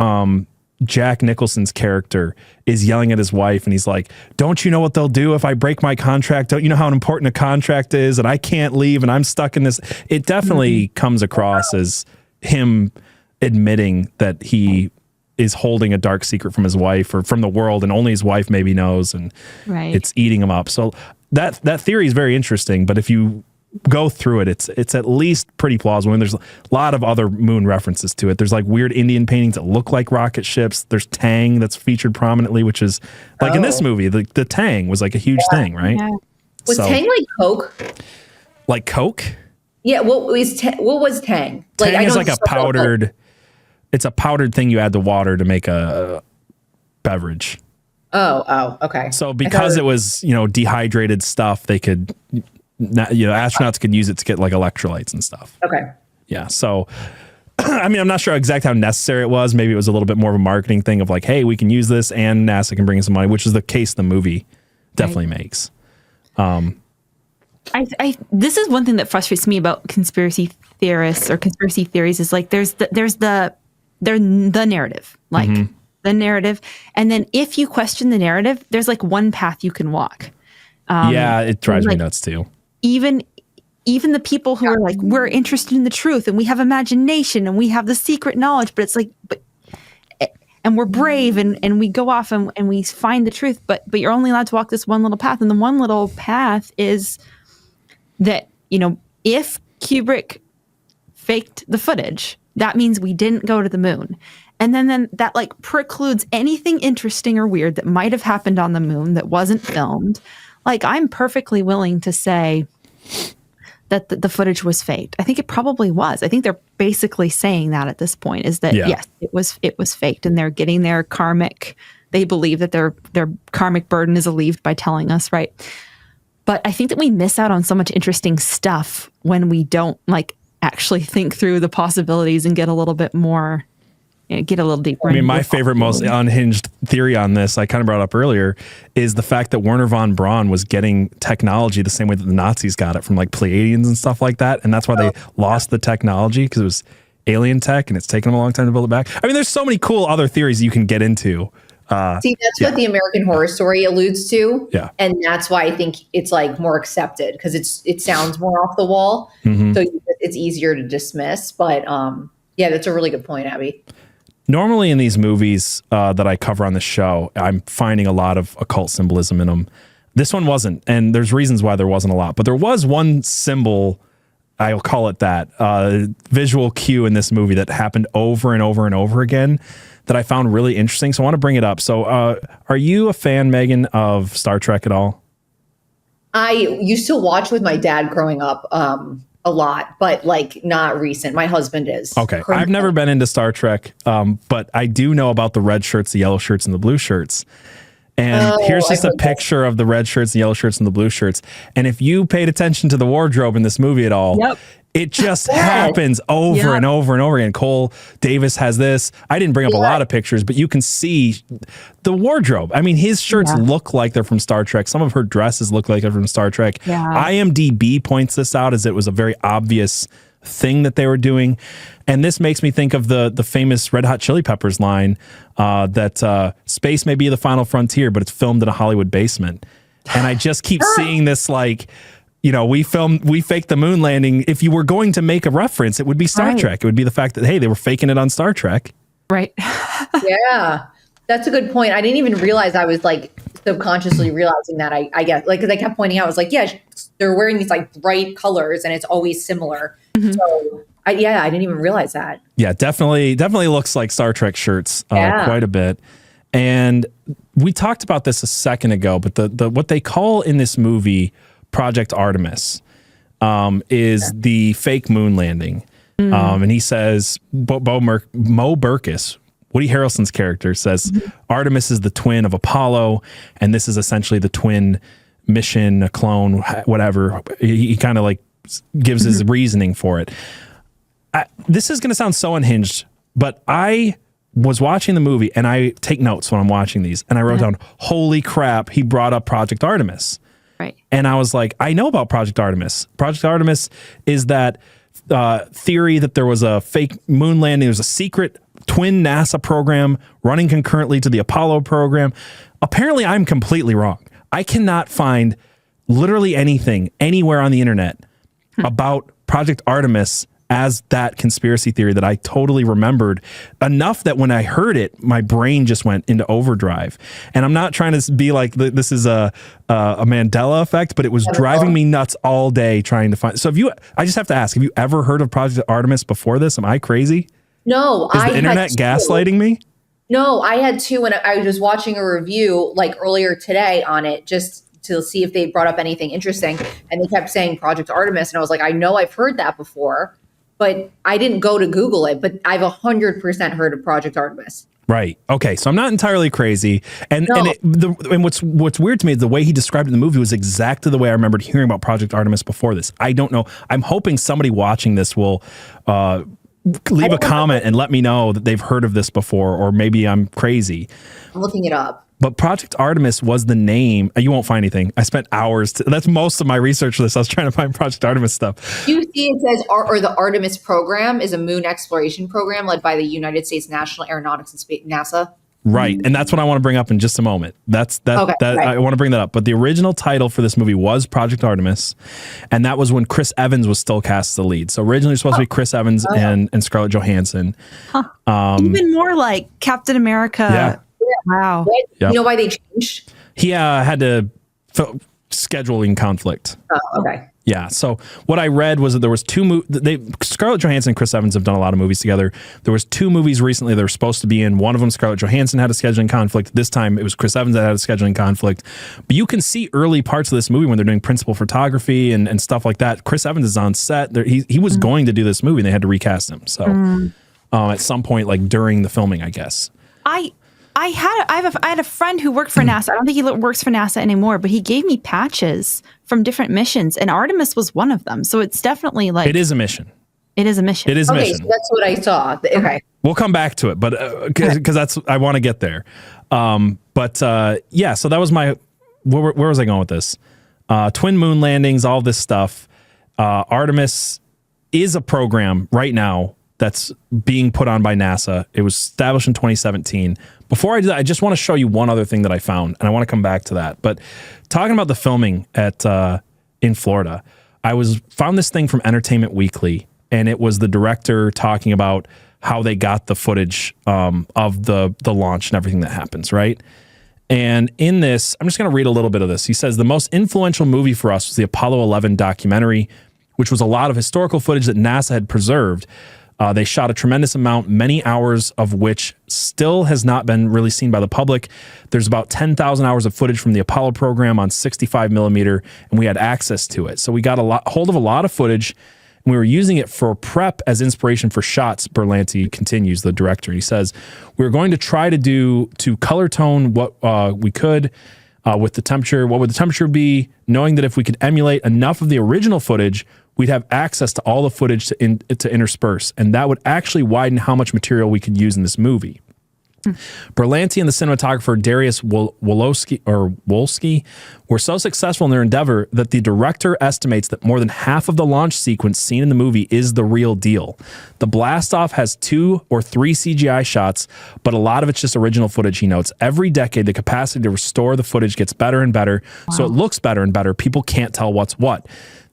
Jack Nicholson's character is yelling at his wife, and he's like, don't you know what they'll do if I break my contract? Don't you know how important a contract is? And I can't leave, and I'm stuck in this. It definitely comes across as him admitting that he is holding a dark secret from his wife or from the world, and only his wife maybe knows, and it's eating him up. So that theory is very interesting, but if you go through it, it's at least pretty plausible. I mean, there's a lot of other moon references to it. There's like weird Indian paintings that look like rocket ships. There's Tang that's featured prominently, which is like in this movie, the Tang was like a huge thing, right? Yeah. Was Tang like Coke? Like Coke? Yeah. What was Tang? Tang is like a powdered. It's a powdered thing you add to water to make a beverage. Oh, okay. So because it was dehydrated stuff, they could. Astronauts could use it to get like electrolytes and stuff. Okay. Yeah. So, I mean, I'm not sure exactly how necessary it was. Maybe it was a little bit more of a marketing thing of like, hey, we can use this and NASA can bring in some money, which is the case the movie definitely makes. This is one thing that frustrates me about conspiracy theorists or conspiracy theories is like there's the narrative, like the narrative. And then if you question the narrative, there's like one path you can walk. It drives me nuts too. Even the people who are like, we're interested in the truth and we have imagination and we have the secret knowledge, but it's like, and we're brave and we go off and we find the truth, but you're only allowed to walk this one little path. And the one little path is that, if Kubrick faked the footage, that means we didn't go to the moon. And then that like precludes anything interesting or weird that might have happened on the moon that wasn't filmed. Like, I'm perfectly willing to say that the footage was faked. I think it probably was. I think they're basically saying that at this point is that, yes, it was faked, and they're getting their karmic, they believe that their karmic burden is alleviated by telling us, right? But I think that we miss out on so much interesting stuff when we don't like actually think through the possibilities and get a little bit more, get a little deeper. I mean, my favorite, most unhinged theory on this, I kind of brought up earlier, is the fact that Werner von Braun was getting technology the same way that the Nazis got it from like Pleiadians and stuff like that. And that's why they lost the technology, because it was alien tech and it's taken them a long time to build it back. I mean, there's so many cool other theories you can get into See, that's what the American Horror Story alludes to. Yeah. And that's why I think it's like more accepted because it sounds more off the wall. So it's easier to dismiss. But yeah, that's a really good point, Abby. Normally in these movies that I cover on the show, I'm finding a lot of occult symbolism in them. This one wasn't. And there's reasons why there wasn't a lot. But there was one symbol, I'll call it that, visual cue in this movie that happened over and over and over again that I found really interesting. So I want to bring it up. So are you a fan, Megan, of Star Trek at all? I used to watch with my dad growing up a lot, but like not recent. My husband is. Okay. I've never been into Star Trek, but I do know about the red shirts, the yellow shirts, and the blue shirts. And here's just a picture of the red shirts, the yellow shirts, and the blue shirts. And if you paid attention to the wardrobe in this movie at all, it just happens over and over and over again. Cole Davis has this. I didn't bring up a lot of pictures, but you can see the wardrobe. I mean, his shirts look like they're from Star Trek. Some of her dresses look like they're from Star Trek. IMDb points this out as it was a very obvious thing that they were doing. And this makes me think of the famous Red Hot Chili Peppers line that space may be the final frontier, but it's filmed in a Hollywood basement. And I just keep seeing this like, you know, we faked the moon landing. If you were going to make a reference, it would be Star Trek. It would be the fact that, hey, they were faking it on Star Trek. Right. Yeah, that's a good point. I didn't even realize I was like subconsciously realizing that. I guess like because I kept pointing out, I was like, yeah, they're wearing these like bright colors and it's always similar. So I didn't even realize that. Yeah, definitely looks like Star Trek shirts quite a bit. And we talked about this a second ago, but the what they call in this movie Project Artemis is the fake moon landing. And he says, Mo Burkus, Woody Harrelson's character says, Artemis is the twin of Apollo, and this is essentially the twin mission, a clone, whatever. He kind of like gives his reasoning for it. This is going to sound so unhinged, but I was watching the movie, and I take notes when I'm watching these, and I wrote down, holy crap, he brought up Project Artemis. Right. And I was like, I know about Project Artemis. Project Artemis is that theory that there was a fake moon landing. There's a secret twin NASA program running concurrently to the Apollo program. Apparently, I'm completely wrong. I cannot find literally anything anywhere on the internet about Project Artemis as that conspiracy theory that I totally remembered enough that when I heard it, my brain just went into overdrive. And I'm not trying to be like this is a Mandela effect, but it was driving me nuts all day trying to find. So I just have to ask, have you ever heard of Project Artemis before this? Am I crazy? No. Is the internet gaslighting me? No, I had two when I was watching a review like earlier today on it, just to see if they brought up anything interesting. And they kept saying Project Artemis. And I was like, I know I've heard that before, but I didn't go to Google it, but I've 100% heard of Project Artemis. Right. Okay. So I'm not entirely crazy. And what's weird to me is the way he described it in the movie was exactly the way I remembered hearing about Project Artemis before this. I don't know. I'm hoping somebody watching this will leave a comment and let me know that they've heard of this before, or maybe I'm crazy. I'm looking it up. But Project Artemis was the name. You won't find anything. I spent hours. That's most of my research for this. I was trying to find Project Artemis stuff. You see, it says, or the Artemis program is a moon exploration program led by the United States National Aeronautics and Space, NASA. Right. And that's what I want to bring up in just a moment. Okay, I want to bring that up. But the original title for this movie was Project Artemis. And that was when Chris Evans was still cast as the lead. So originally it was supposed to be Chris Evans and Scarlett Johansson. Even more like Captain America. Yeah. Wow. Yep. You know why they changed? He had to scheduling conflict. Oh, okay. Yeah. So what I read was that there was Scarlett Johansson and Chris Evans have done a lot of movies together. There was two movies recently they were supposed to be in. One of them, Scarlett Johansson had a scheduling conflict. This time it was Chris Evans that had a scheduling conflict. But you can see early parts of this movie when they're doing principal photography and stuff like that. Chris Evans is on set. He was going to do this movie and they had to recast him. So at some point, like during the filming, I guess. I had a friend who worked for NASA. I don't think he works for NASA anymore, but he gave me patches from different missions, and Artemis was one of them. So it's definitely like it is a mission. It is a mission. It is a mission. So that's what I saw. Okay, we'll come back to it, but because I want to get there. Yeah. So that was my. Where was I going with this? Twin moon landings, all this stuff. Artemis is a program right now that's being put on by NASA. It was established in 2017. Before I do that, I just want to show you one other thing that I found, and I want to come back to that. But talking about the filming at in Florida, I found this thing from Entertainment Weekly, and it was the director talking about how they got the footage of the launch and everything that happens, right? And in this, I'm just going to read a little bit of this. He says, the most influential movie for us was the Apollo 11 documentary, which was a lot of historical footage that NASA had preserved. They shot a tremendous amount, many hours of which still has not been really seen by the public. There's about 10,000 hours of footage from the Apollo program on 65 millimeter, and we had access to it. So we got hold of a lot of footage, and we were using it for prep as inspiration for shots. Berlanti continues, the director. He says, we were going to try to color tone what we could with the temperature. What would the temperature be? Knowing that if we could emulate enough of the original footage, we'd have access to all the footage to intersperse, and that would actually widen how much material we could use in this movie. Berlanti and the cinematographer Darius Wolski were so successful in their endeavor that the director estimates that more than half of the launch sequence seen in the movie is the real deal. The blast-off has 2 or 3 CGI shots, but a lot of it's just original footage, he notes. Every decade, the capacity to restore the footage gets better and better, so it looks better and better. People can't tell what's what.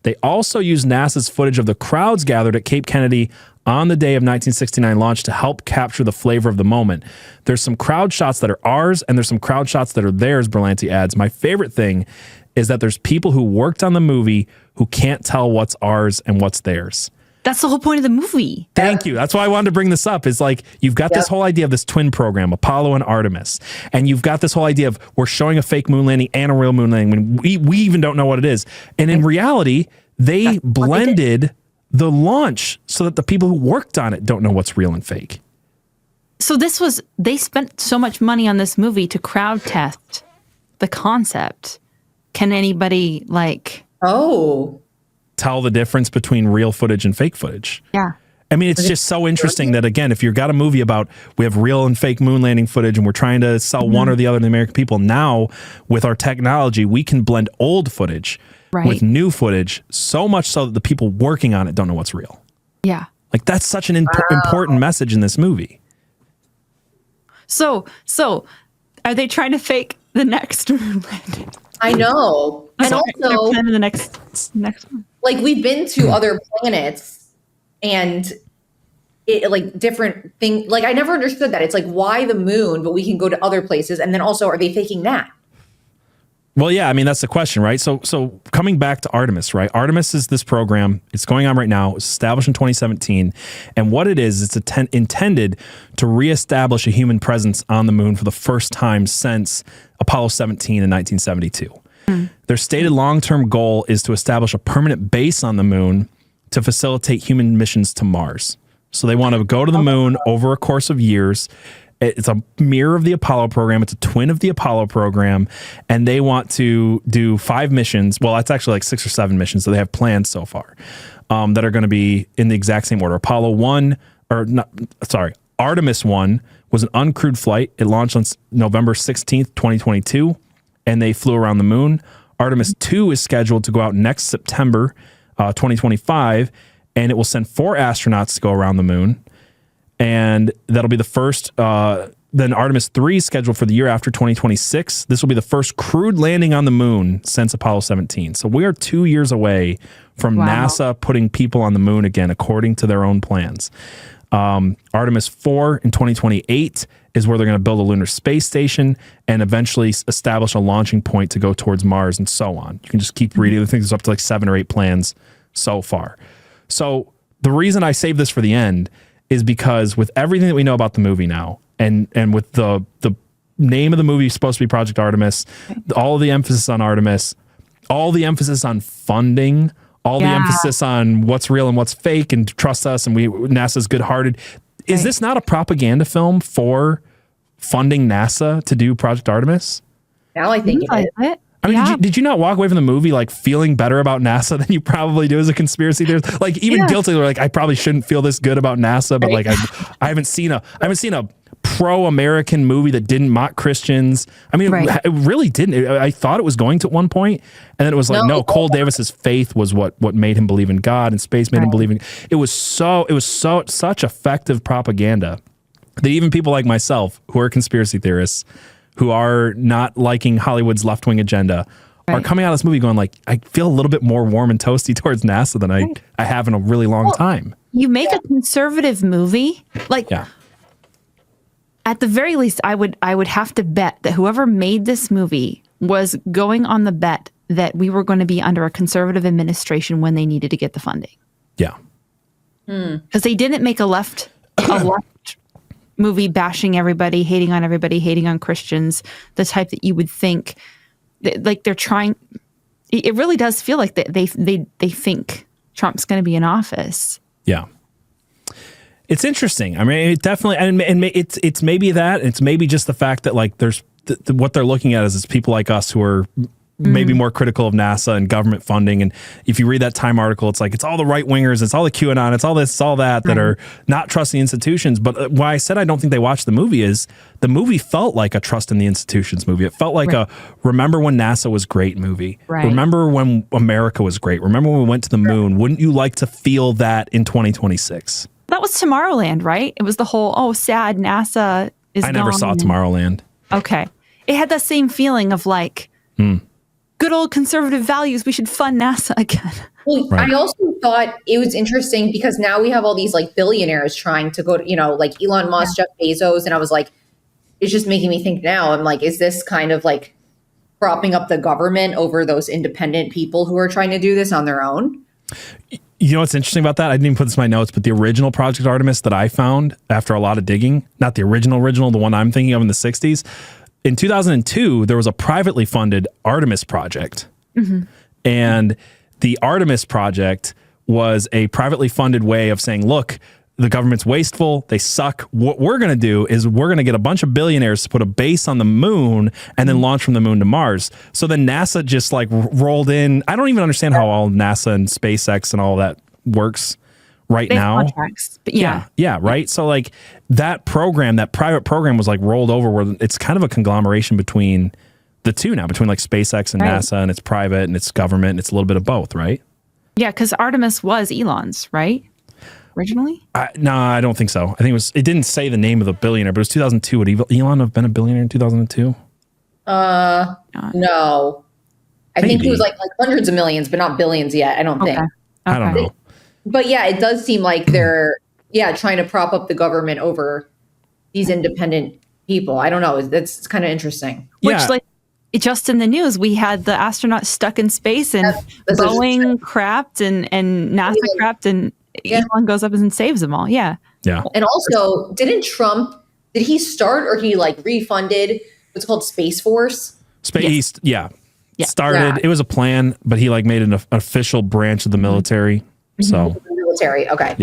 They also use NASA's footage of the crowds gathered at Cape Kennedy on the day of 1969 launch to help capture the flavor of the moment. There's some crowd shots that are ours, and there's some crowd shots that are theirs, Berlanti adds. My favorite thing is that there's people who worked on the movie who can't tell what's ours and what's theirs. That's the whole point of the movie. Thank you. That's why I wanted to bring this up. Is like, you've got this whole idea of this twin program, Apollo and Artemis, and you've got this whole idea of we're showing a fake moon landing and a real moon landing when we even don't know what it is. And in reality, they blended the launch so that the people who worked on it don't know what's real and fake. So they spent so much money on this movie to crowd test the concept. Can anybody tell the difference between real footage and fake footage? Yeah. I mean, it's just so interesting that, again, if you've got a movie about we have real and fake moon landing footage and we're trying to sell one or the other to the American people, now with our technology, we can blend old footage with new footage, so much so that the people working on it don't know what's real. Yeah. Like, that's such an important message in this movie. So are they trying to fake the next moon landing? I know. And also, the next one. Like, we've been to other planets and it, like, different things. Like, I never understood that. It's like, why the moon, but we can go to other places? And then also, are they faking that? Well, yeah, I mean, that's the question, right? So coming back to Artemis, right? Artemis is this program. It's going on right now. It was established in 2017. And what it is, it's intended to reestablish a human presence on the moon for the first time since Apollo 17 in 1972. Their stated long-term goal is to establish a permanent base on the moon to facilitate human missions to Mars. So they want to go to the moon over a course of years. It's a mirror of the Apollo program. It's a twin of the Apollo program. And they want to do 5 missions. Well, that's actually like 6 or 7 missions that they have planned so far that are going to be in the exact same order. Artemis 1 was an uncrewed flight. It launched on November 16th, 2022, and they flew around the moon. Artemis 2 is scheduled to go out next September 2025, and it will send 4 astronauts to go around the moon. And that'll be the first. Then Artemis 3 is scheduled for the year after 2026. This will be the first crewed landing on the moon since Apollo 17. So we are 2 years away from NASA putting people on the moon again, according to their own plans. Artemis 4 in 2028 is where they're going to build a lunar space station and eventually establish a launching point to go towards Mars and so on. You can just keep reading. I think there's up to like 7 or 8 plans so far. So the reason I saved this for the end is because with everything that we know about the movie now, and with the name of the movie supposed to be Project Artemis, all of the emphasis on Artemis, all the emphasis on funding, all the emphasis on what's real and what's fake, and trust us, and NASA's good-hearted. Is this not a propaganda film for funding NASA to do Project Artemis? Now I think it is. I mean, did you not walk away from the movie like feeling better about NASA than you probably do as a conspiracy theorist? Like even guilty, like I probably shouldn't feel this good about NASA, but like I haven't seen a pro-American movie that didn't mock Christians. I mean, it really didn't. I thought it was going to at one point, and then it was like, no, Cole Davis's faith was what made him believe in God, and space made him believe in. It was such effective propaganda that even people like myself, who are conspiracy theorists, who are not liking Hollywood's left-wing agenda, are coming out of this movie going like, I feel a little bit more warm and toasty towards NASA than I have in a really long time. You make a conservative movie, like. Yeah. At the very least, I would have to bet that whoever made this movie was going on the bet that we were going to be under a conservative administration when they needed to get the funding. Yeah. Because they didn't make a left movie bashing everybody, hating on Christians, the type that you would think that, like, they're trying. It really does feel like they think Trump's going to be in office. Yeah. It's interesting. I mean, it definitely, and it's maybe that. It's maybe just the fact that like there's what they're looking at is people like us who are maybe more critical of NASA and government funding. And if you read that Time article, it's like it's all the right wingers, it's all the QAnon, it's all this, it's all that are not trusting institutions. But why I said I don't think they watched the movie is the movie felt like a trust in the institutions movie. It felt like a remember when NASA was great movie. Right. Remember when America was great. Remember when we went to the moon. Wouldn't you like to feel that in 2026? That was Tomorrowland, right? It was the whole, sad, NASA is gone. I never saw Tomorrowland. Okay. It had that same feeling of like, good old conservative values, we should fund NASA again. Well, I also thought it was interesting because now we have all these like billionaires trying to go to, like Elon Musk, Jeff Bezos. And I was like, it's just making me think now, I'm like, is this kind of like propping up the government over those independent people who are trying to do this on their own? You know what's interesting about that? I didn't even put this in my notes, but the original Project Artemis that I found after a lot of digging, not the original, the one I'm thinking of in the 60s. In 2002, there was a privately funded Artemis project. And the Artemis project was a privately funded way of saying, look, the government's wasteful. They suck. What we're going to do is we're going to get a bunch of billionaires to put a base on the moon and then launch from the moon to Mars. So then NASA just like rolled in. I don't even understand how all NASA and SpaceX and all that works now. Contracts, but yeah, right. So like that program, that private program was like rolled over where it's kind of a conglomeration between the two now, between like SpaceX and NASA, and it's private and it's government and it's a little bit of both, right? Yeah, because Artemis was Elon's, right? Originally? No, I don't think so. I think it didn't say the name of the billionaire, but it was 2002. Would Elon have been a billionaire in 2002? No. I think he was like hundreds of millions, but not billions yet. I don't think. I don't know. But yeah, it does seem like they're trying to prop up the government over these independent people. I don't know. That's kind of interesting. Which like just in the news, we had the astronauts stuck in space and Boeing crapped and NASA crapped and Elon goes up and saves them all. Yeah. And also, did he start or he like refunded what's called Space Force? Started. It was a plan, but he like made an official branch of the military. So military. Okay.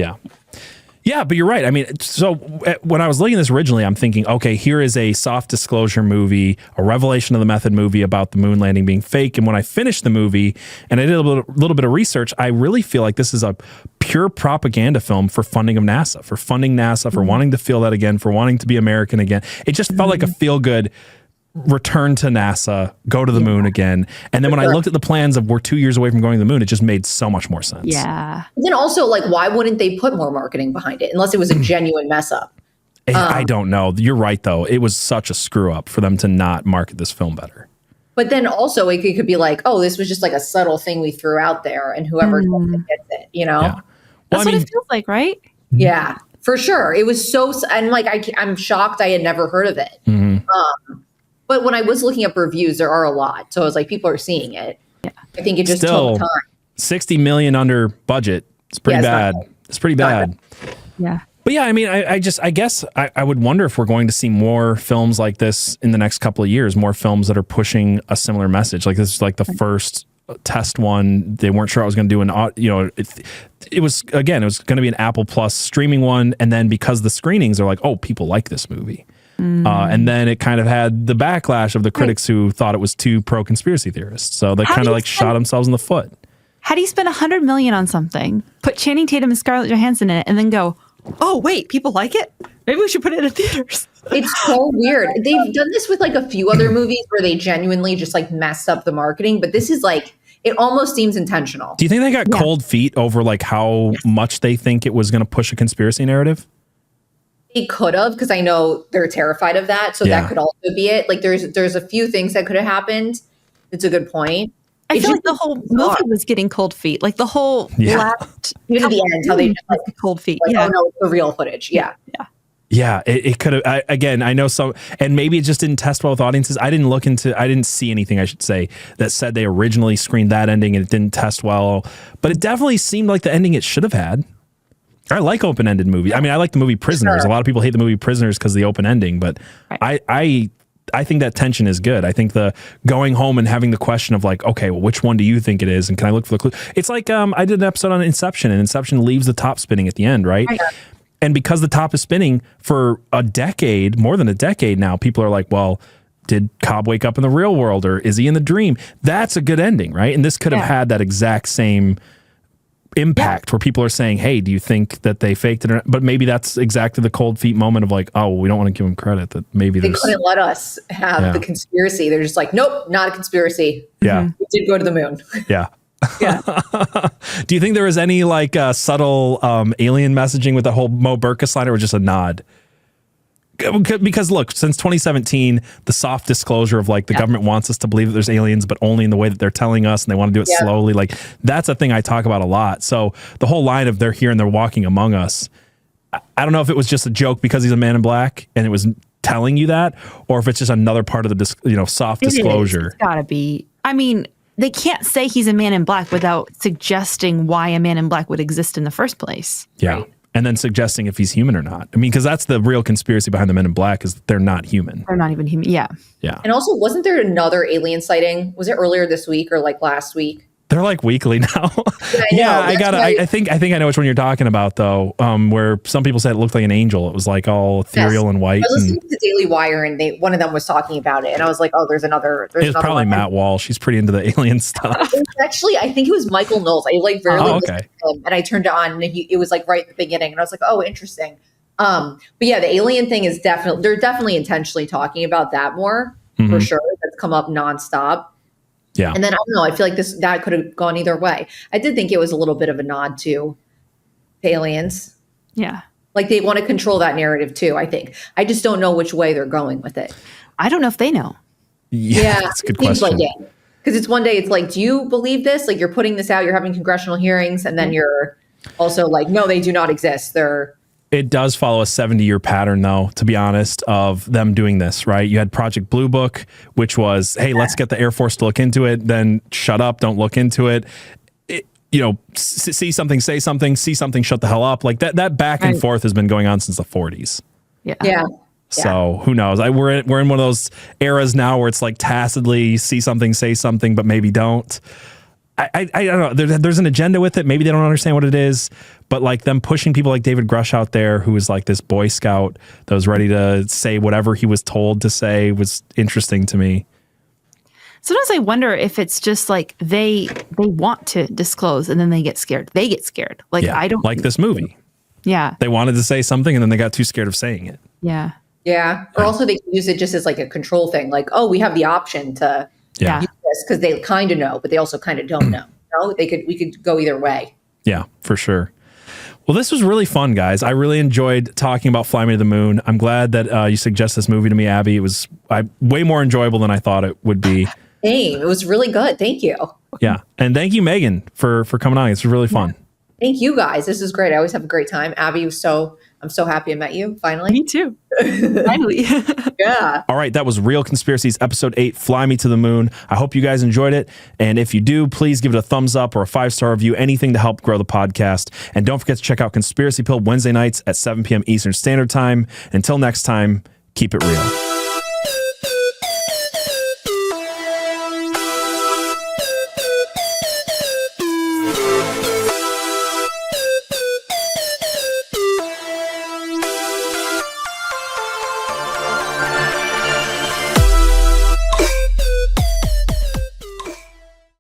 Yeah, but you're right. I mean, so when I was looking at this originally, I'm thinking, okay, here is a soft disclosure movie, a revelation of the method movie about the moon landing being fake. And when I finished the movie and I did a little bit of research, I really feel like this is a pure propaganda film for funding of NASA, for wanting to feel that again, for wanting to be American again. It just felt like a feel-good return to NASA, go to the moon again. And then when I looked at the plans of we're 2 years away from going to the moon, it just made so much more sense. Yeah. And then also, like, why wouldn't they put more marketing behind it unless it was a genuine mess up? I don't know. You're right, though. It was such a screw up for them to not market this film better. But then also it could be like, oh, this was just like a subtle thing we threw out there and whoever gets it, Yeah. Well, that's what it feels like, right? Yeah, for sure. It was so, and like, I'm shocked I had never heard of it. But when I was looking up reviews, there are a lot. So I was like, people are seeing it. Yeah. I think it just took time. $60 million under budget. It's pretty bad. It's pretty bad. Yeah. But yeah, I mean, I guess I would wonder if we're going to see more films like this in the next couple of years, more films that are pushing a similar message. Like this is like the first test one. They weren't sure I was going to do it was going to be an Apple Plus streaming one. And then because the screenings are like, oh, people like this movie. And then it kind of had the backlash of the critics who thought it was too pro-conspiracy theorists. So they kind of like shot themselves in the foot. How do you spend $100 million on something, put Channing Tatum and Scarlett Johansson in it, and then go, oh wait, people like it? Maybe we should put it in theaters. It's so weird. They've done this with like a few other movies where they genuinely just like messed up the marketing, but this is like, it almost seems intentional. Do you think they got cold feet over like how much they think it was going to push a conspiracy narrative? It could have, because I know they're terrified of that. So that could also be it. Like there's a few things that could have happened. It's a good point. I feel like the whole movie was getting cold feet. Like the whole last, even at the end, how they just like cold feet. Like, oh no, it's the real footage. Yeah. Yeah, it could have. Again, I know some, and maybe it just didn't test well with audiences. I didn't see anything, I should say, that said they originally screened that ending and it didn't test well. But it definitely seemed like the ending it should have had. I like open-ended movies. I mean, I like the movie Prisoners. A lot of people hate the movie Prisoners because of the open ending, but I think that tension is good. I think the going home and having the question of like, okay, well, which one do you think it is? And can I look for the clue? It's like I did an episode on Inception, and Inception leaves the top spinning at the end, right? And because the top is spinning for a decade, more than a decade now, people are like, well, did Cobb wake up in the real world, or is he in the dream? That's a good ending, right? And this could have had that exact same impact where people are saying, hey, do you think that they faked it? But maybe that's exactly the cold feet moment of like, oh, we don't want to give them credit that maybe they couldn't let us have the conspiracy. They're just like, nope, not a conspiracy. Yeah. We did go to the moon. Yeah. Yeah. Do you think there was any like subtle alien messaging with the whole Mo Burkus line, or was just a nod? Because look, since 2017, the soft disclosure of like the government wants us to believe that there's aliens, but only in the way that they're telling us, and they want to do it slowly. Like that's a thing I talk about a lot. So the whole line of they're here and they're walking among us, I don't know if it was just a joke because he's a man in black and it was telling you that, or if it's just another part of the soft disclosure. It's gotta be. I mean, they can't say he's a man in black without suggesting why a man in black would exist in the first place. Yeah. Right? And then suggesting if he's human or not. I mean, because that's the real conspiracy behind the men in black, is that they're not human. They're not even human. Yeah. Yeah. And also, wasn't there another alien sighting? Was it earlier this week or like last week? They're like weekly now. Yeah, I think I know which one you're talking about though. Where some people said it looked like an angel. It was like all ethereal and white. I was listening to the Daily Wire, and one of them was talking about it, and I was like, oh, there's another. It was probably one. Matt Walsh. She's pretty into the alien stuff. Actually, I think it was Michael Knowles. I like rarely okay. listened to him, and I turned it on, and it was like right at the beginning, and I was like, oh, interesting. But yeah, the alien thing is they're definitely intentionally talking about that more for sure. That's come up nonstop. Yeah. And then I don't know, I feel like that could have gone either way. I did think it was a little bit of a nod to aliens. Yeah. Like they want to control that narrative too, I think. I just don't know which way they're going with it. I don't know if they know. Yeah, that's a good question. Because it's one day it's like, do you believe this? Like you're putting this out, you're having congressional hearings, and then you're also like, no, they do not exist. It does follow a 70-year pattern, though, to be honest, of them doing this, right? You had Project Blue Book, which was, hey, let's get the Air Force to look into it, then shut up, don't look into it. See something, say something, see something, shut the hell up. Like that back and forth has been going on since the 40s. Yeah. So who knows? We're in one of those eras now where it's like tacitly see something, say something, but maybe don't. I don't know. There's an agenda with it. Maybe they don't understand what it is, but like them pushing people like David Grush out there, who was like this Boy Scout that was ready to say whatever he was told to say, was interesting to me. Sometimes I wonder if it's just like they want to disclose and then they get scared. They get scared. Like I don't like this movie. Yeah. They wanted to say something and then they got too scared of saying it. Yeah. Yeah. Or also they can use it just as like a control thing. Like, oh, we have the option to use this because they kind of know, but they also kind of don't know. We could go either way. Yeah, for sure. Well, this was really fun, guys. I really enjoyed talking about Fly Me to the Moon. I'm glad that you suggested this movie to me, Abby. It was way more enjoyable than I thought it would be. Same. It was really good. Thank you. Yeah. And thank you, Megan, for coming on. It's really fun. Thank you, guys. This is great. I always have a great time. Abby, I'm so happy I met you, finally. Me too. Finally. Yeah. All right. That was Real Conspiracies, Episode 8, Fly Me to the Moon. I hope you guys enjoyed it. And if you do, please give it a thumbs up or a 5-star review, anything to help grow the podcast. And don't forget to check out Conspiracy Pill Wednesday nights at 7 p.m. Eastern Standard Time. Until next time, keep it real.